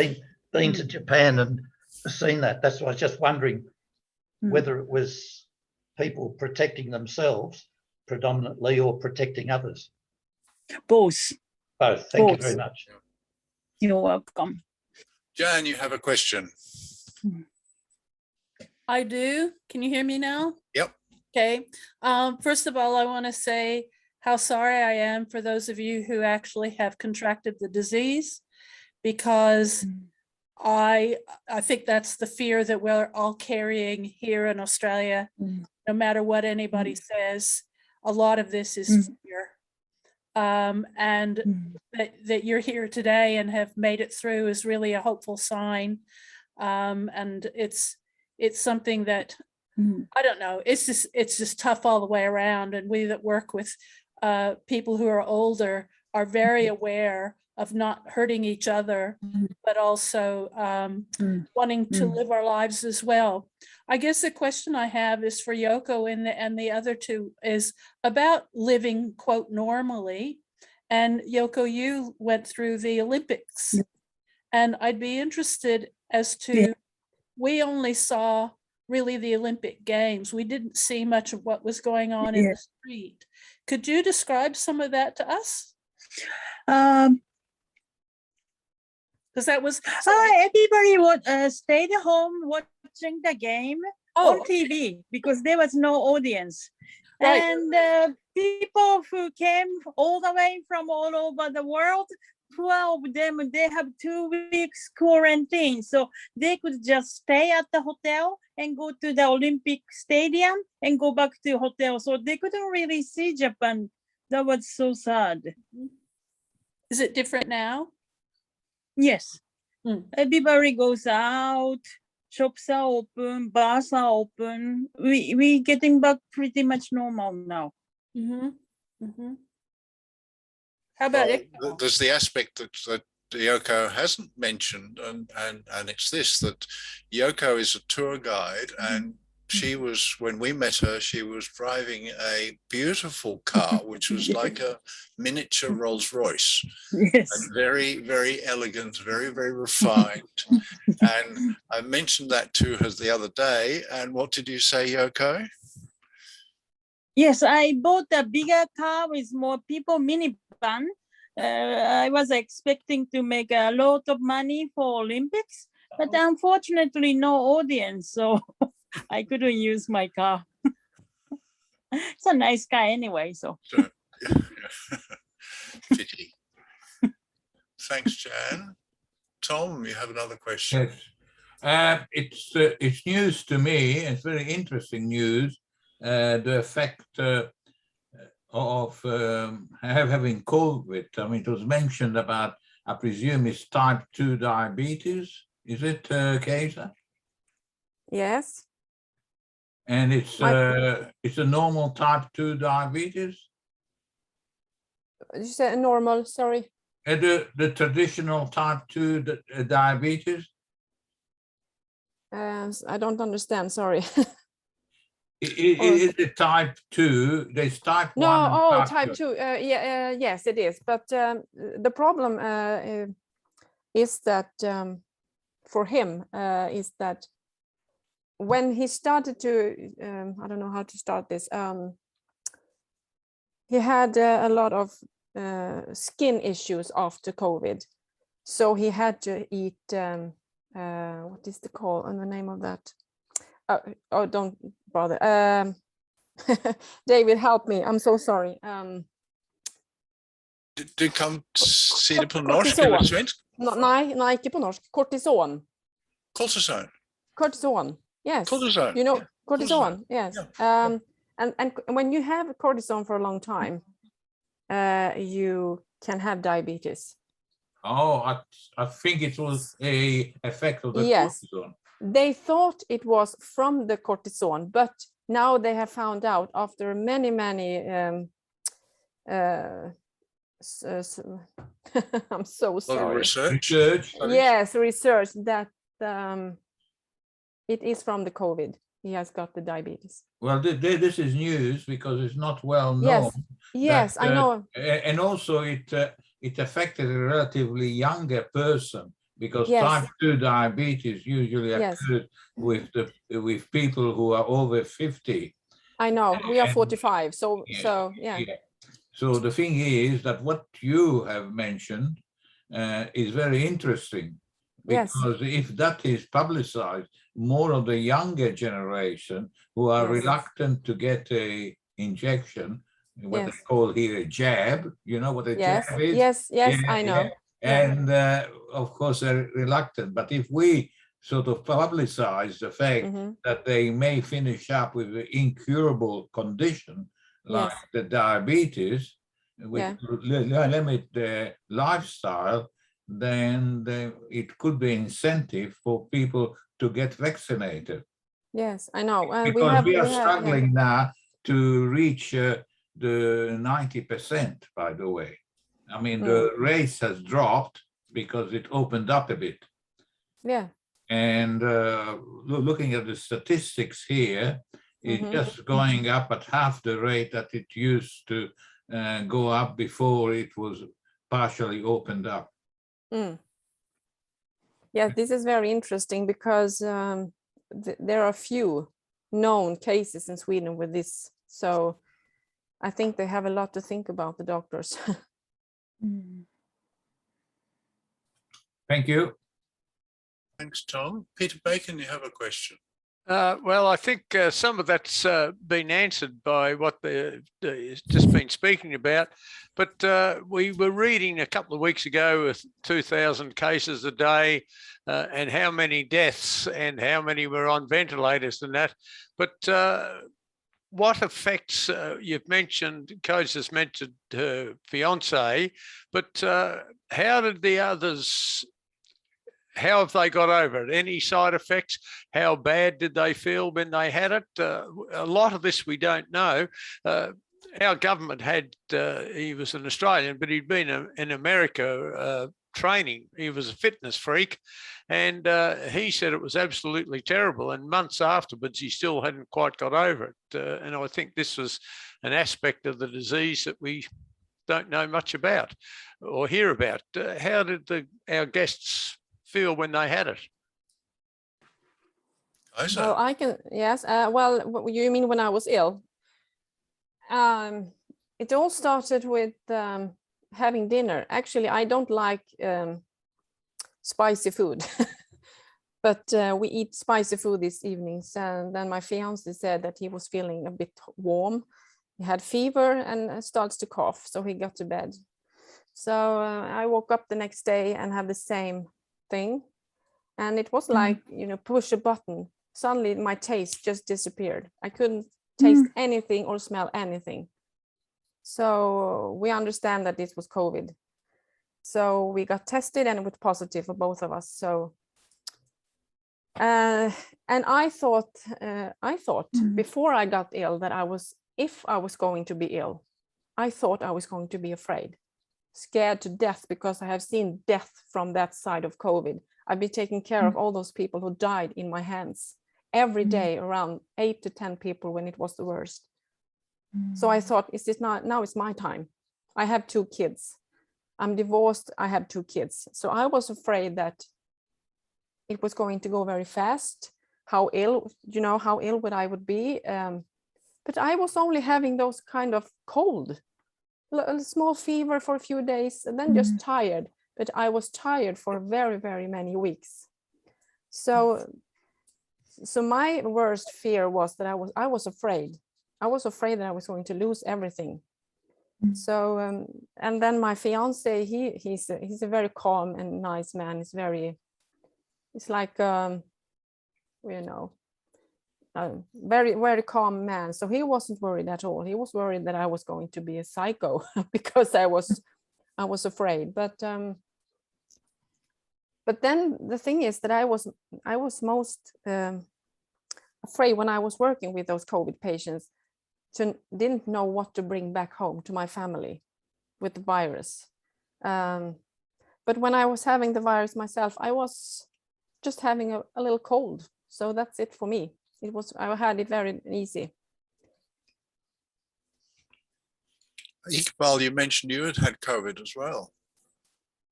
been to Japan and seen that. That's why I was just wondering whether it was people protecting themselves predominantly or protecting others. Both. Thank you very much. You're welcome. Jan, you have a question. I do. Can you hear me now? Yep. Okay. First of all, I want to say how sorry I am for those of you who actually have contracted the disease, because I think that's the fear that we're all carrying here in Australia. No matter what anybody says, a lot of this is fear. And that you're here today and have made it through is really a hopeful sign. And it's something that I don't know. It's just tough all the way around. And we that work with people who are older are very aware of not hurting each other, but also wanting to live our lives as well. I guess the question I have is for Yoko and the other two is about living, quote, normally. And Yoko, you went through the Olympics, and I'd be interested as to, we only saw really the Olympic Games. We didn't see much of what was going on in the street. Could you describe some of that to us? Because that was everybody would stay at home watching the game on TV because there was no audience. Right. And people who came all the way from all over the world, 12 of them, they have 2 weeks quarantine. So they could just stay at the hotel and go to the Olympic Stadium and go back to hotel. So they couldn't really see Japan. That was so sad. Is it different now? Yes. Everybody goes out, shops are open, bars are open. We getting back pretty much normal now. How about it? There's the aspect that Yoko hasn't mentioned, and it's this, that Yoko is a tour guide, and she was, when we met her, she was driving a beautiful car, which was like a miniature Rolls Royce. Yes. And very, very elegant, very, very refined. And I mentioned that to her the other day. And what did you say, Yoko? Yes, I bought a bigger car with more people, minivan. I was expecting to make a lot of money for Olympics, but unfortunately no audience, so I couldn't use my car. It's a nice car anyway, so. Sure. Pity. Thanks, Jan. Tom, you have another question. Yes. It's news to me. It's very interesting news. The effect of having COVID. I mean, it was mentioned about, I presume it's type 2 diabetes. Is it, Kajsa? Yes. And it's a normal type 2 diabetes? You said normal, sorry. The traditional type 2 diabetes? I don't understand, sorry. Is it type 2? There's type 1 No, and oh, type type 2. Yeah, yes, it is. But the problem is that for him is that when he started to, I don't know how to start this. He had a lot of skin issues after COVID, so he had to eat. What is the call and the name of that? Oh, don't bother. David, help me. I'm so sorry. Du kan se det på norsk eller svensk? Nej, inte på norsk. Cortison. Cortisone. Cortison. Yes. Cortisone. You know, Yeah. cortison. Yes. Yeah. And when you have cortisone for a long time, you can have diabetes. Oh, I think it was a effect of the cortisone. They thought it was from the cortisone, but now they have found out after many I'm so sorry. Research. Yes, research that it is from the COVID. He has got the diabetes. Well, this is news because it's not well known. Yes, I know. And also it affected a relatively younger person, because type 2 diabetes usually occurs with people who are over 50. I know, we are 45, so yeah. So the thing is that what you have mentioned is very interesting, because if that is publicized, more of the younger generation who are reluctant to get a injection, what they call here a jab, you know what a jab is? Yes, I know. And of course they're reluctant, but if we sort of publicize the fact that they may finish up with an incurable condition like the diabetes, which limit their lifestyle, then it could be incentive for people to get vaccinated. Yes, I know. Because we are struggling now to reach the 90%, by the way. I mean, the race has dropped because it opened up a bit. Yeah. And looking at the statistics here, it's just going up at half the rate that it used to go up before it was partially opened up. Yeah, this is very interesting because there are few known cases in Sweden with this. So I think they have a lot to think about, the doctors. Thank you. Thanks, Tom. Peter Bacon, you have a question. Well, I think some of that's been answered by what it's just been speaking about. But we were reading a couple of weeks ago with 2,000 cases a day and how many deaths and how many were on ventilators and that. But what effects, you've mentioned, Kajsa's mentioned her fiancé, but how did the others, how have they got over it? Any side effects? How bad did they feel when they had it? A lot of this we don't know. Our government had, he was an Australian, but he'd been in America training. He was a fitness freak, and he said it was absolutely terrible. And months afterwards, he still hadn't quite got over it. And I think this was an aspect of the disease that we don't know much about or hear about. How did our guests feel when they had it? Well, I can, yes. Well, what you mean when I was ill? It all started with having dinner. Actually, I don't like spicy food, but we eat spicy food these evenings. And then my fiancé said that he was feeling a bit warm. He had fever and starts to cough, so he got to bed. So I woke up the next day and had the same thing, and it was like, you know, push a button. Suddenly my taste just disappeared. I couldn't taste anything or smell anything. So we understand that this was COVID. So we got tested and it was positive for both of us. So And I thought before I got ill that if I was going to be ill, I thought I was going to be afraid, scared to death, because I have seen death from that side of COVID. I've been taking care of all those people who died in my hands every day, around 8 to 10 people when it was the worst. So I thought, now it's my time. I have 2 kids. I'm divorced. I have 2 kids. So I was afraid that it was going to go very fast. How ill would I be? But I was only having those kind of cold, a small fever for a few days, and then just tired. But I was tired for very, very many weeks. So my worst fear was that I was afraid. I was afraid that I was going to lose everything. So and then my fiancé, he's a very calm and nice man. It's like very, very calm man. So he wasn't worried at all. He was worried that I was going to be a psycho because I was afraid. But then the thing is that I was most afraid when I was working with those COVID patients, didn't know what to bring back home to my family with the virus. But when I was having the virus myself, I was just having a little cold. So that's it for me. I had it very easy. Iqbal, you mentioned you had COVID as well.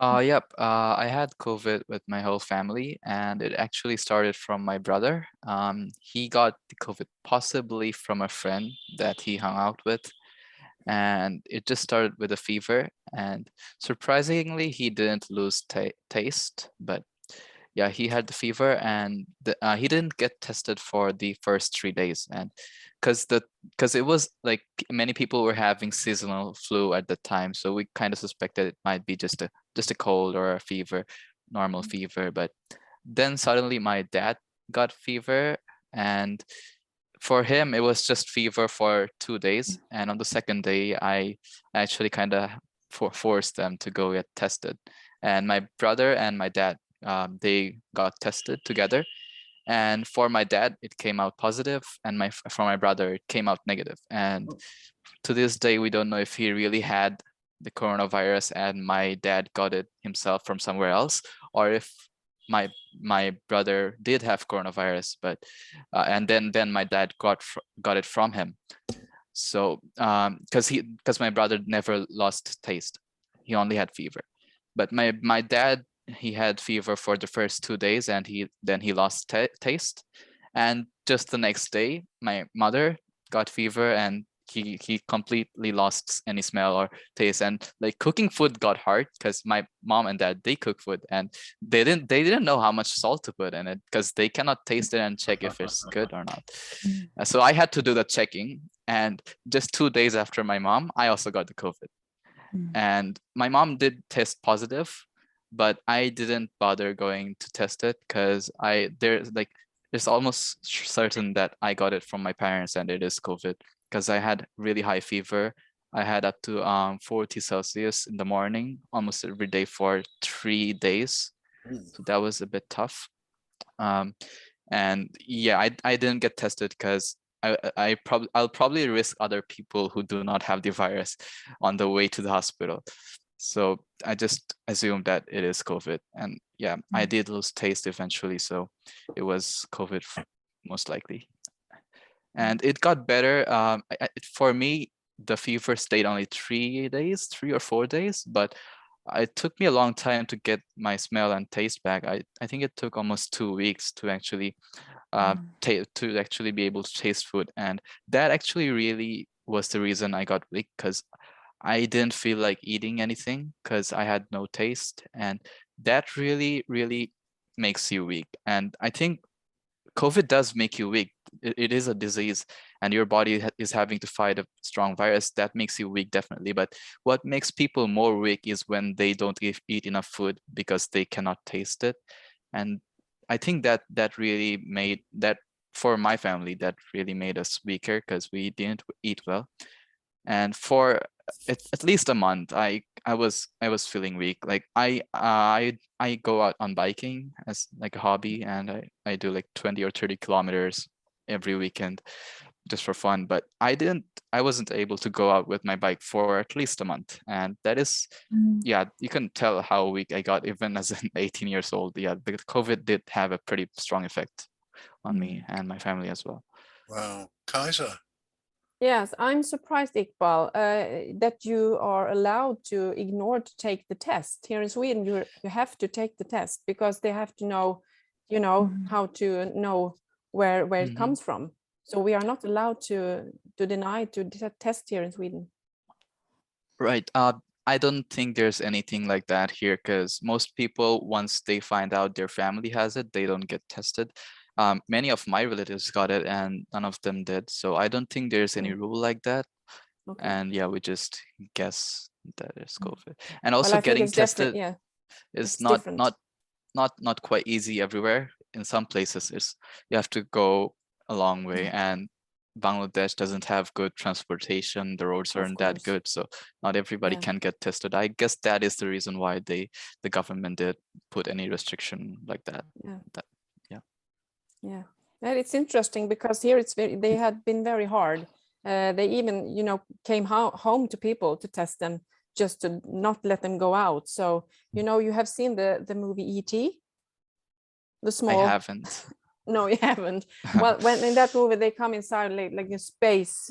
Yep, I had COVID with my whole family, and it actually started from my brother. He got the COVID possibly from a friend that he hung out with, and it just started with a fever, and surprisingly he didn't lose taste, but yeah, he had the fever, and he didn't get tested for the first 3 days, and because it was like many people were having seasonal flu at the time, so we kind of suspected it might be just a cold or a fever, normal fever. But then suddenly my dad got fever, and for him it was just fever for 2 days, and on the second day I actually kind of forced them to go get tested, and my brother and my dad, they got tested together, and for my dad it came out positive, and for my brother it came out negative. And to this day we don't know if he really had the coronavirus and my dad got it himself from somewhere else, or if my brother did have coronavirus, but and then my dad got it from him. So because my brother never lost taste, he only had fever. But my dad, he had fever for the first 2 days, and then he lost taste. And just the next day, my mother got fever, and he completely lost any smell or taste. And like cooking food got hard because my mom and dad, they cook food, and they didn't know how much salt to put in it because they cannot taste it and check if it's good or not. So I had to do the checking, and just 2 days after my mom, I also got the COVID. And my mom did test positive, but I didn't bother going to test it because it's almost certain that I got it from my parents and it is COVID, because I had really high fever. I had up to 40 Celsius in the morning, almost every day for 3 days. So that was a bit tough. And yeah, I didn't get tested because I'll probably risk other people who do not have the virus on the way to the hospital. So I just assumed that it is COVID. And yeah, I did lose taste eventually. So it was COVID most likely. And it got better. For me, the fever stayed only 3 or 4 days, but it took me a long time to get my smell and taste back. I think it took almost 2 weeks to actually be able to taste food. And that actually really was the reason I got weak, because I didn't feel like eating anything because I had no taste, and that really, really makes you weak. And I think COVID does make you weak. It is a disease, and your body is having to fight a strong virus. That makes you weak, definitely. But what makes people more weak is when they don't eat enough food because they cannot taste it. And I think that really made that, for my family, that really made us weaker because we didn't eat well. And for at least a month, I I was feeling weak. Like I go out on biking as like a hobby, and I do like 20 or 30 kilometers every weekend just for fun. But I wasn't able to go out with my bike for at least a month, and that is, yeah, you can tell how weak I got even as an 18 years old. Yeah, because COVID did have a pretty strong effect on me and my family as well. Wow, Kajsa. Yes, I'm surprised, Iqbal, that you are allowed to ignore to take the test. Here in Sweden, you have to take the test because they have to know, you know, how to know where it comes from. So we are not allowed to deny to test here in Sweden. Right. I don't think there's anything like that here, because most people, once they find out their family has it, they don't get tested. Many of my relatives got it and none of them did. So I don't think there's any rule like that. Okay. And yeah, we just guess that it's COVID. And also well, getting tested is not quite easy everywhere. In some places, you have to go a long way, and Bangladesh doesn't have good transportation. The roads aren't that good, so not everybody can get tested. I guess that is the reason why the government did put any restriction like that. Yeah, and it's interesting because here they had been very hard. They even, you know, came home to people to test them just to not let them go out. So, you know, you have seen the movie E.T. The small. I haven't. No, you haven't. Well, when in that movie they come inside like in space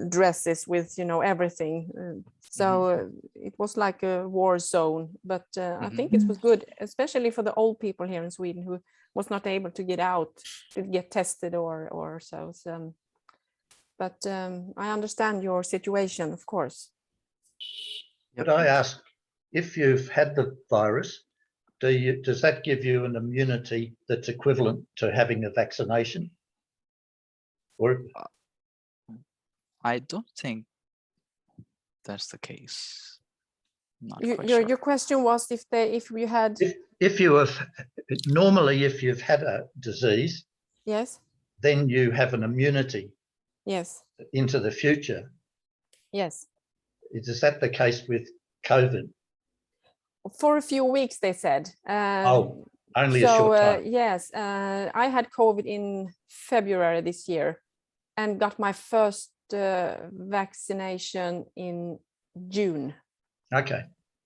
dresses with, you know, everything. So it was like a war zone. But I think it was good, especially for the old people here in Sweden who was not able to get out to get tested or so. But I understand your situation, of course. Could I ask, if you've had the virus, does that give you an immunity that's equivalent to having a vaccination? Or I don't think that's the case. Your question was if you had if you have normally if you've had a disease, yes, then you have an immunity yes into the future. Yes. Is that the case with COVID? For a few weeks, they said. Only a short time. Yes, I had COVID in February this year and got my first vaccination in June. Okay,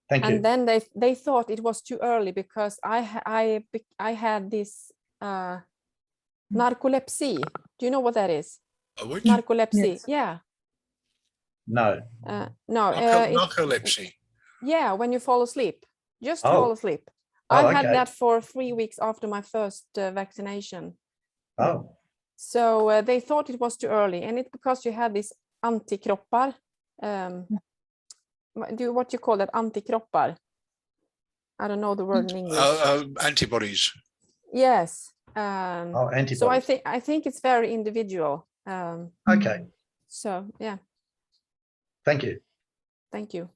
thank you. And then they thought it was too early because I had this narcolepsy. Do you know what that is? Narcolepsy. Yes. Yeah. No. No. Narcolepsy. Yeah, when you fall asleep. Just fall asleep. I had that for 3 weeks after my first vaccination. Oh. So they thought it was too early, and it's because you have these antikroppar. What you call that, antikroppar? I don't know the word in English. Antibodies. Yes. Antibodies. So I think it's very individual. Okay. So yeah. Thank you. Thank you.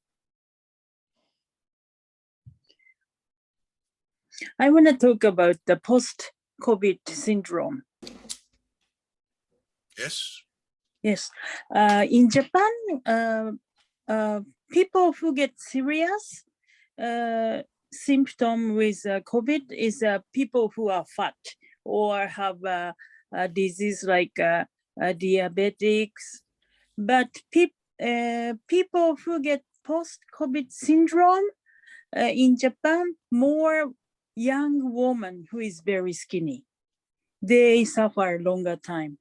I want to talk about the post-COVID syndrome. Yes. Yes. In Japan, people who get serious symptom with COVID is people who are fat or have a disease like diabetics. But people who get post-COVID syndrome in Japan, more young woman who is very skinny, they suffer longer time.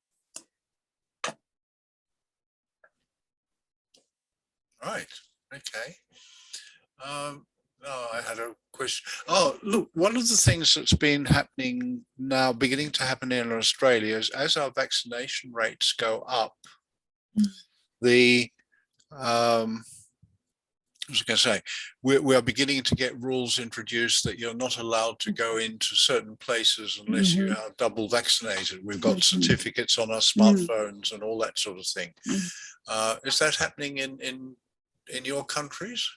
Right. Okay. I had a question. Oh, look, one of the things that's been happening now, beginning to happen in Australia, is as our vaccination rates go up, the I was going to say, we are beginning to get rules introduced that you're not allowed to go into certain places unless you are double vaccinated. We've got certificates on our smartphones and all that sort of thing. Is that happening in your countries?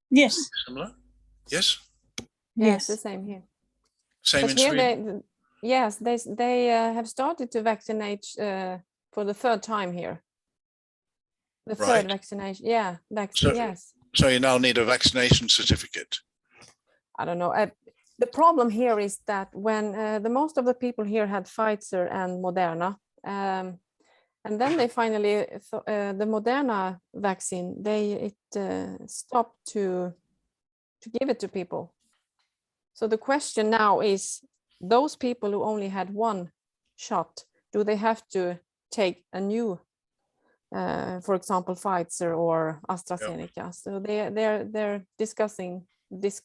Yes. Similar? Yes? Yes, the same here. Same in Sweden? Yes, they have started to vaccinate for the third time here. The third vaccination, yes. So you now need a vaccination certificate. I don't know. The problem here is that when the most of the people here had Pfizer and Moderna, and then they finally, the Moderna vaccine, it stopped to give it to people. So the question now is, those people who only had one shot, do they have to take a new, for example, Pfizer or AstraZeneca? Yep. So they're discussing these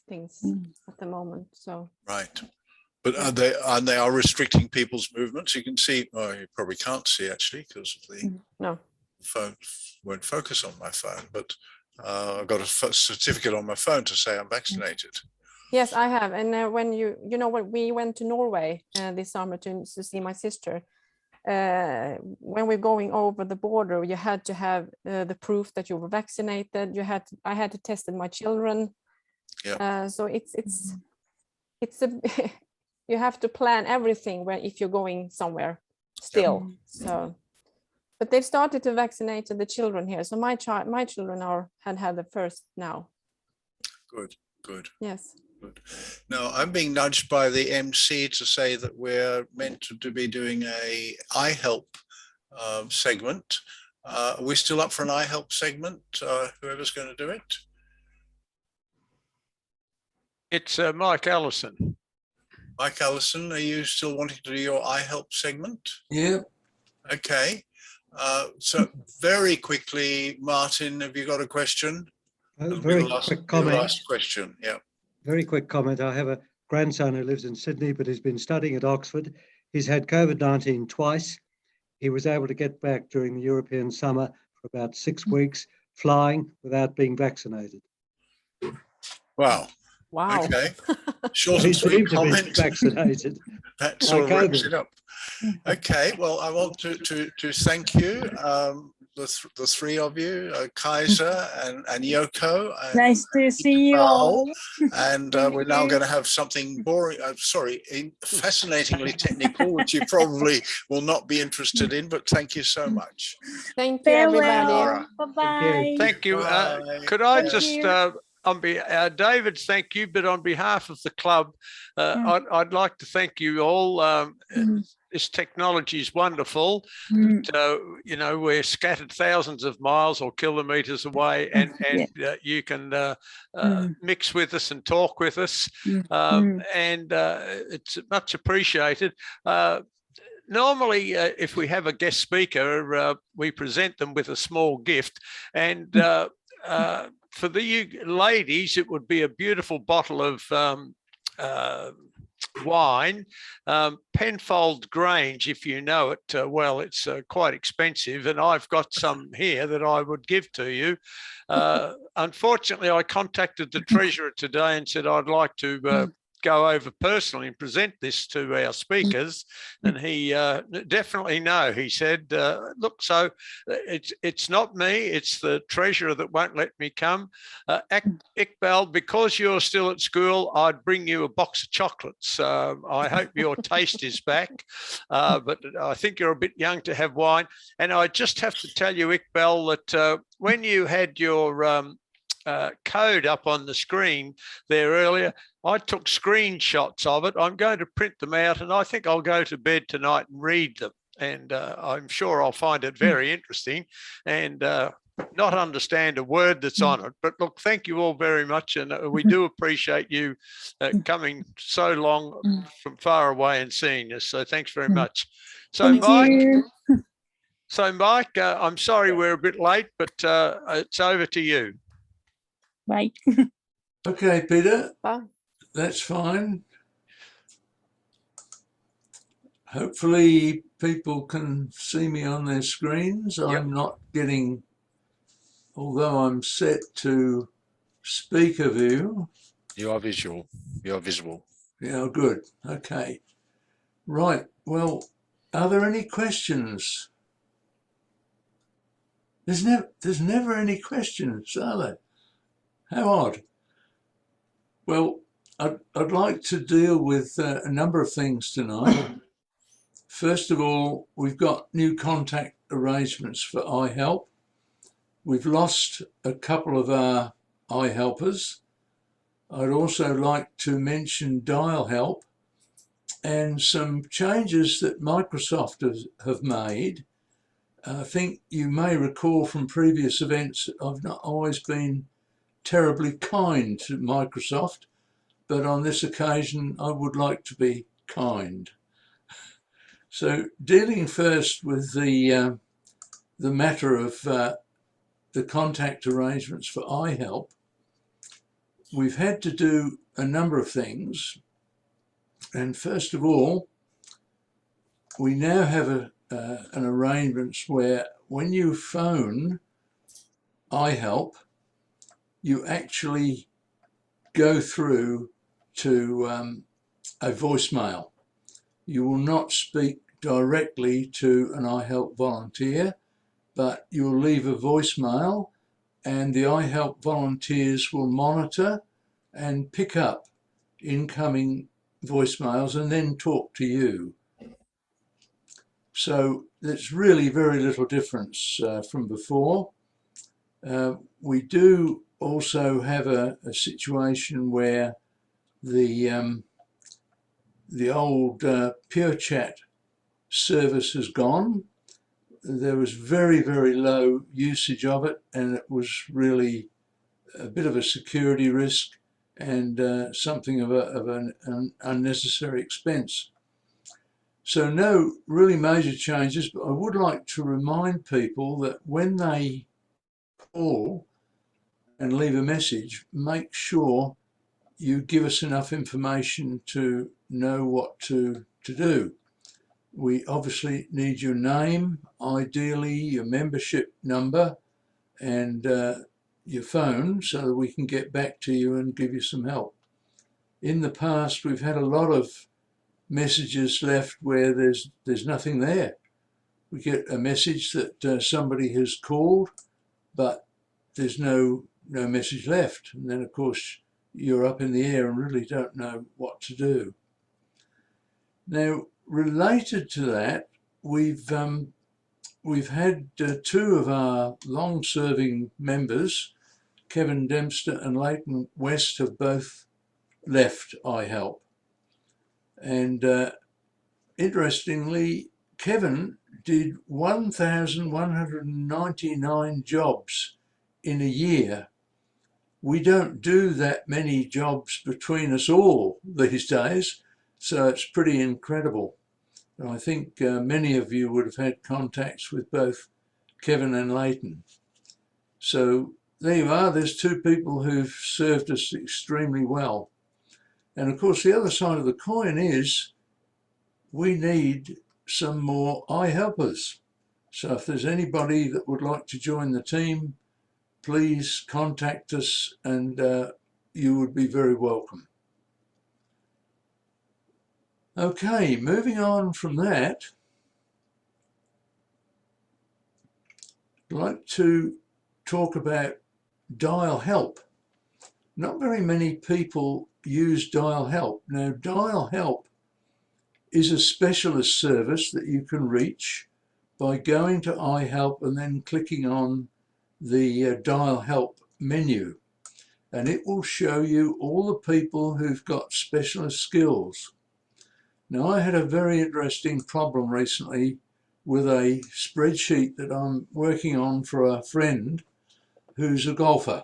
things at the moment. So right. But they are restricting people's movements. You can see, oh, you probably can't see actually because of the phone won't focus on my phone, but I've got a certificate on my phone to say I'm vaccinated. Yes, I have. And when when we went to Norway this summer to see my sister, when we're going over the border, you had to have the proof that you were vaccinated. I had to test my children. Yeah. So it's a you have to plan everything if you're going somewhere still. Yep. So, but they've started to vaccinate the children here. So my children had the first now. Good. Yes. Good. Now I'm being nudged by the MC to say that we're meant to be doing a iHelp segment. Are we still up for an iHelp segment? Whoever's going to do it? It's Mike Allison. Mike Allison, are you still wanting to do your iHelp segment? Yeah. Okay. So very quickly, Martin, have you got a question? Very quick comment. Last question, yeah. Very quick comment. I have a grandson who lives in Sydney, but he's been studying at Oxford. He's had COVID-19 twice. He was able to get back during the European summer for about 6 weeks, flying without being vaccinated. Wow. Wow. Okay. Short and sweet comment. Vaccinated. That sort of wraps it up. Okay. Well, I want to thank you, the three of you, Kajsa and Yoko. And nice to see you all. And we're now going to have something boring. Fascinatingly technical, which you probably will not be interested in. But thank you so much. Thank you, everybody. Bye-bye. Thank you. Could I just David, thank you, but on behalf of the club, I'd like to thank you all. This technology is wonderful. But, we're scattered thousands of miles or kilometers away, and you can mix with us and talk with us, and it's much appreciated. Normally, if we have a guest speaker, we present them with a small gift, and for the ladies, it would be a beautiful bottle of wine, Penfold Grange, if you know it well. It's quite expensive, and I've got some here that I would give to you. Unfortunately, I contacted the treasurer today and said I'd like to go over personally and present this to our speakers, and he definitely no. He said, look, so it's not me, it's the treasurer that won't let me come. Iqbal, because you're still at school, I'd bring you a box of chocolates. I hope your taste is back, but I think you're a bit young to have wine. And I just have to tell you, Iqbal, that when you had your code up on the screen there earlier, I took screenshots of it. I'm going to print them out, and I think I'll go to bed tonight and read them. And I'm sure I'll find it very interesting and not understand a word that's on it. But look, thank you all very much. And we do appreciate you coming so long from far away and seeing us. So thanks very much. So Mike, I'm sorry we're a bit late, but it's over to you. Right. Okay, Peter. Bye. That's fine. Hopefully people can see me on their screens. Yep. I'm not getting, although I'm set to speaker view. You are visual. You're visible. Yeah, good. Okay. Right. Well, are there any questions? There's never any questions, are there? How odd. Well, I'd like to deal with a number of things tonight. First of all, we've got new contact arrangements for iHelp. We've lost a couple of our iHelpers. I'd also like to mention Dial Help and some changes that Microsoft have made. I think you may recall from previous events, I've not always been terribly kind to Microsoft, but on this occasion, I would like to be kind. So dealing first with the matter of the contact arrangements for iHelp, we've had to do a number of things. And first of all, we now have an arrangement where when you phone iHelp, you actually go through to a voicemail. You will not speak directly to an iHelp volunteer, but you'll leave a voicemail and the iHelp volunteers will monitor and pick up incoming voicemails and then talk to you. So there's really very little difference from before. We do also have a situation where the old Pure Chat service has gone. There was very, very low usage of it, and it was really a bit of a security risk and something of an unnecessary expense. So no really major changes, but I would like to remind people that when they call and leave a message, make sure you give us enough information to know what to do. We obviously need your name, ideally your membership number and your phone so that we can get back to you and give you some help. In the past, we've had a lot of messages left where there's nothing there. We get a message that somebody has called, but there's no message left. And then, of course, you're up in the air and really don't know what to do. Now, related to that, we've had two of our long-serving members, Kevin Dempster and Leighton West, have both left iHelp. And interestingly, Kevin did 1,199 jobs in a year. We don't do that many jobs between us all these days, so it's pretty incredible. And I think many of you would have had contacts with both Kevin and Leighton. So there you are, there's two people who've served us extremely well. And of course, the other side of the coin is we need some more iHelpers. So if there's anybody that would like to join the team, please contact us and you would be very welcome. Okay, moving on from that, I'd like to talk about Dial Help. Not very many people use Dial Help. Now, Dial Help is a specialist service that you can reach by going to iHelp and then clicking on the Dial Help menu. And it will show you all the people who've got specialist skills. Now, I had a very interesting problem recently with a spreadsheet that I'm working on for a friend who's a golfer.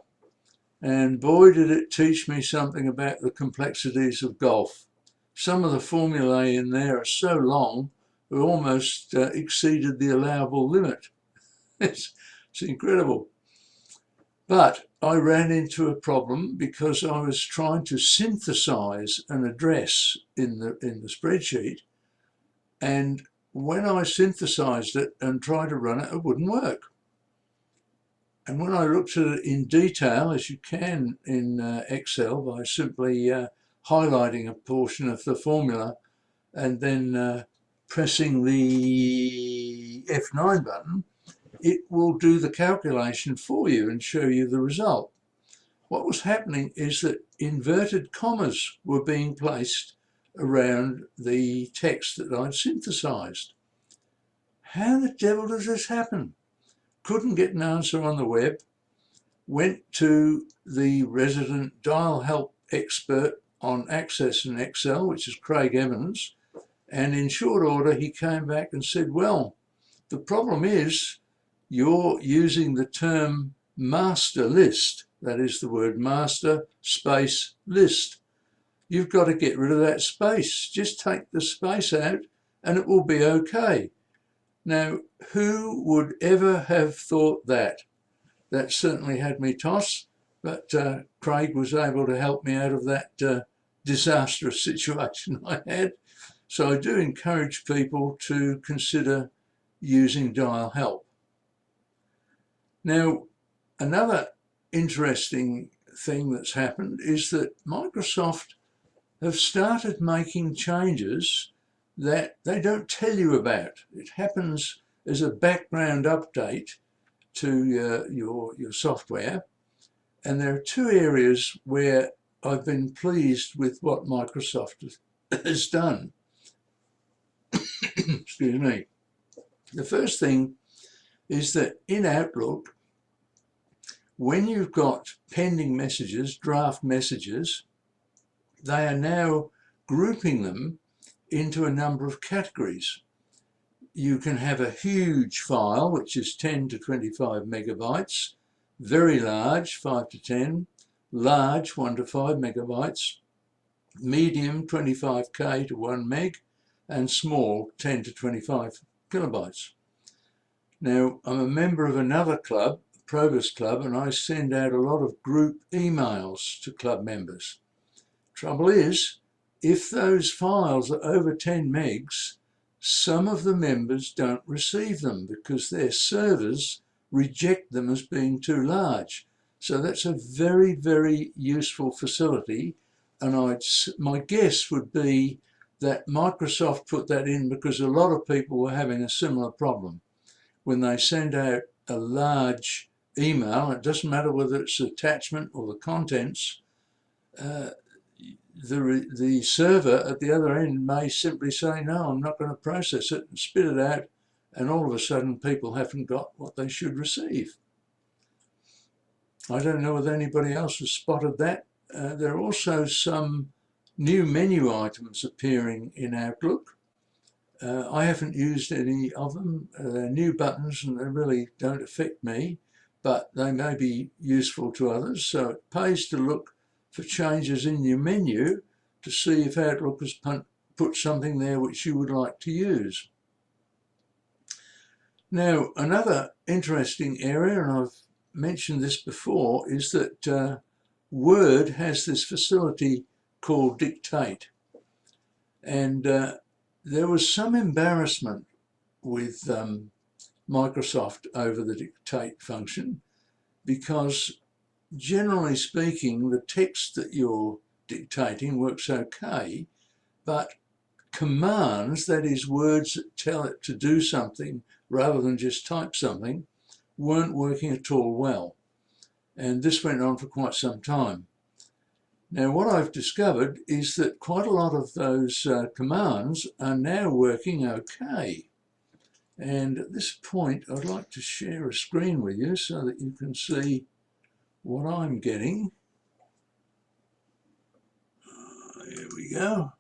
And boy, did it teach me something about the complexities of golf. Some of the formulae in there are so long, we almost exceeded the allowable limit. It's incredible. But I ran into a problem because I was trying to synthesize an address in the spreadsheet. And when I synthesized it and tried to run it, it wouldn't work. And when I looked at it in detail, as you can in Excel by simply highlighting a portion of the formula and then pressing the F9 button, it will do the calculation for you and show you the result. What was happening is that inverted commas were being placed around the text that I'd synthesized. How the devil does this happen? couldn't get an answer on the web, went to the resident dial help expert on Access and Excel, which is Craig Evans, and in short order he came back and said, well, the problem is you're using the term master list, that is the word master space list. You've got to get rid of that space. Just take the space out and it will be okay. Now, who would ever have thought that? That certainly had me toss, but Craig was able to help me out of that disastrous situation I had. So I do encourage people to consider using dial help. Now, another interesting thing that's happened is that Microsoft have started making changes that they don't tell you about. It happens as a background update to your software. And there are two areas where I've been pleased with what Microsoft has done. Excuse me. The first thing is that in Outlook, when you've got pending messages, draft messages, they are now grouping them into a number of categories. You can have a huge file, which is 10 to 25 megabytes, very large, 5 to 10, large, 1 to 5 megabytes, medium, 25K to 1 meg, and small, 10 to 25 kilobytes. Now, I'm a member of another club, Probus Club, and I send out a lot of group emails to club members. Trouble is, if those files are over 10 megs, some of the members don't receive them because their servers reject them as being too large. So that's a very, very useful facility. And my guess would be that Microsoft put that in because a lot of people were having a similar problem. When they send out a large email, it doesn't matter whether it's the attachment or the contents, the server at the other end may simply say, no, I'm not going to process it, and spit it out, and all of a sudden people haven't got what they should receive. I don't know whether anybody else has spotted that. There are also some new menu items appearing in Outlook. I haven't used any of them. They're new buttons and they really don't affect me, but they may be useful to others. So it pays to look for changes in your menu to see if Outlook has put something there which you would like to use. Now, another interesting area, and I've mentioned this before, is that Word has this facility called Dictate. And there was some embarrassment with Microsoft over the Dictate function because, generally speaking, the text that you're dictating works okay, but commands, that is words that tell it to do something rather than just type something, weren't working at all well. And this went on for quite some time. Now, what I've discovered is that quite a lot of those commands are now working okay. And at this point, I'd like to share a screen with you so that you can see what I'm getting. Here we go.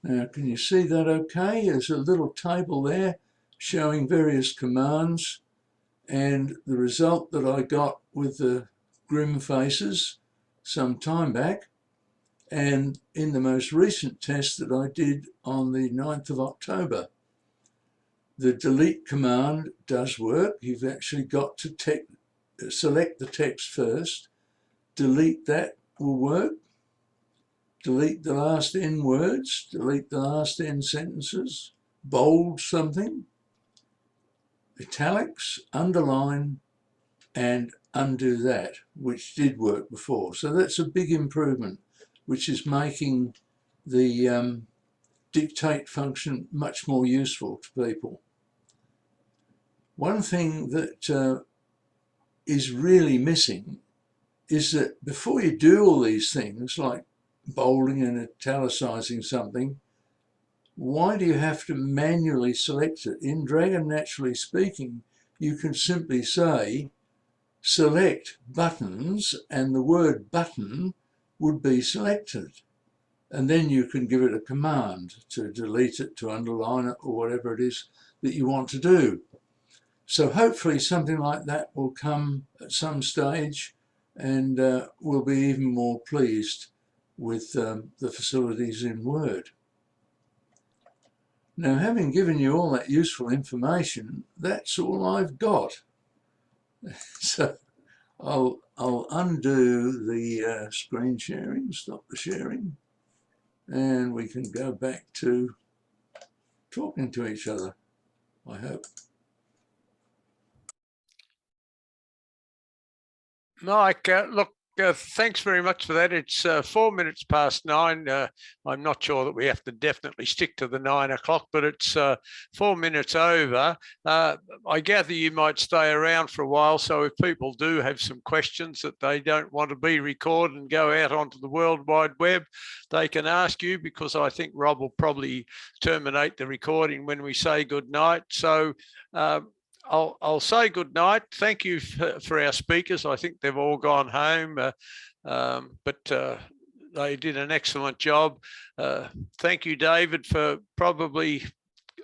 Now, can you see that okay? There's a little table there showing various commands and the result that I got with the grim faces some time back, and in the most recent test that I did on the 9th of October. The delete command does work. You've actually got to select the text first. Delete that will work. Delete the last n words, delete the last n sentences, bold something, italics, underline, and undo that, which did work before. So that's a big improvement, which is making the dictate function much more useful to people. One thing that is really missing is that before you do all these things, like bolding and italicizing something, Why do you have to manually select it? In Dragon Naturally Speaking, you can simply say, select buttons, and the word button would be selected. And then you can give it a command to delete it, to underline it, or whatever it is that you want to do. So hopefully something like that will come at some stage, and we'll be even more pleased with the facilities in Word. Now, having given you all that useful information, that's all I've got. So I'll undo the screen sharing, stop the sharing, and we can go back to talking to each other, I hope. Mike, look, thanks very much for that. It's 4 minutes past 9. I'm not sure that we have to definitely stick to the 9 o'clock, but it's 4 minutes over. I gather you might stay around for a while. So if people do have some questions that they don't want to be recorded and go out onto the World Wide Web, they can ask you, because I think Rob will probably terminate the recording when we say good night. So I'll say good night. Thank you for our speakers. I think they've all gone home, but they did an excellent job. Thank you, David, for probably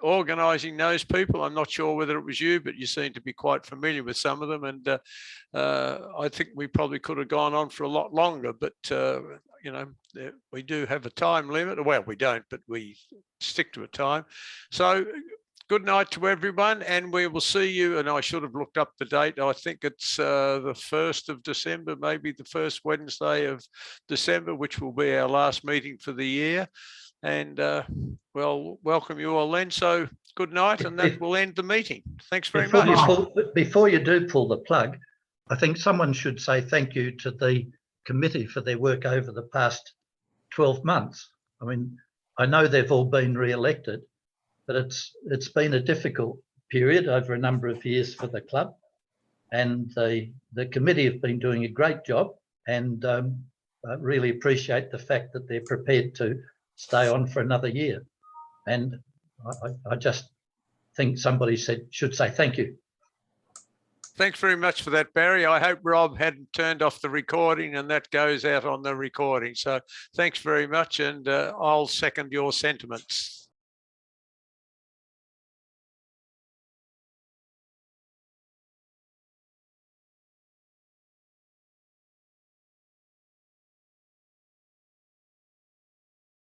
organising those people. I'm not sure whether it was you, but you seem to be quite familiar with some of them. And I think we probably could have gone on for a lot longer, but you know, we do have a time limit. Well, we don't, but we stick to a time. So good night to everyone, and we will see you. And I should have looked up the date. I think it's the 1st of December, maybe the first Wednesday of December, which will be our last meeting for the year. And well, welcome you all then. So good night, and that will end the meeting. Thanks very much. Before you do pull the plug, I think someone should say thank you to the committee for their work over the past 12 months. I mean, I know they've all been re-elected, but it's been a difficult period over a number of years for the club, and the committee have been doing a great job, and I really appreciate the fact that they're prepared to stay on for another year. And I just think somebody should say thank you. Thanks very much for that, Barry. I hope Rob hadn't turned off the recording, and that goes out on the recording. So thanks very much, and I'll second your sentiments.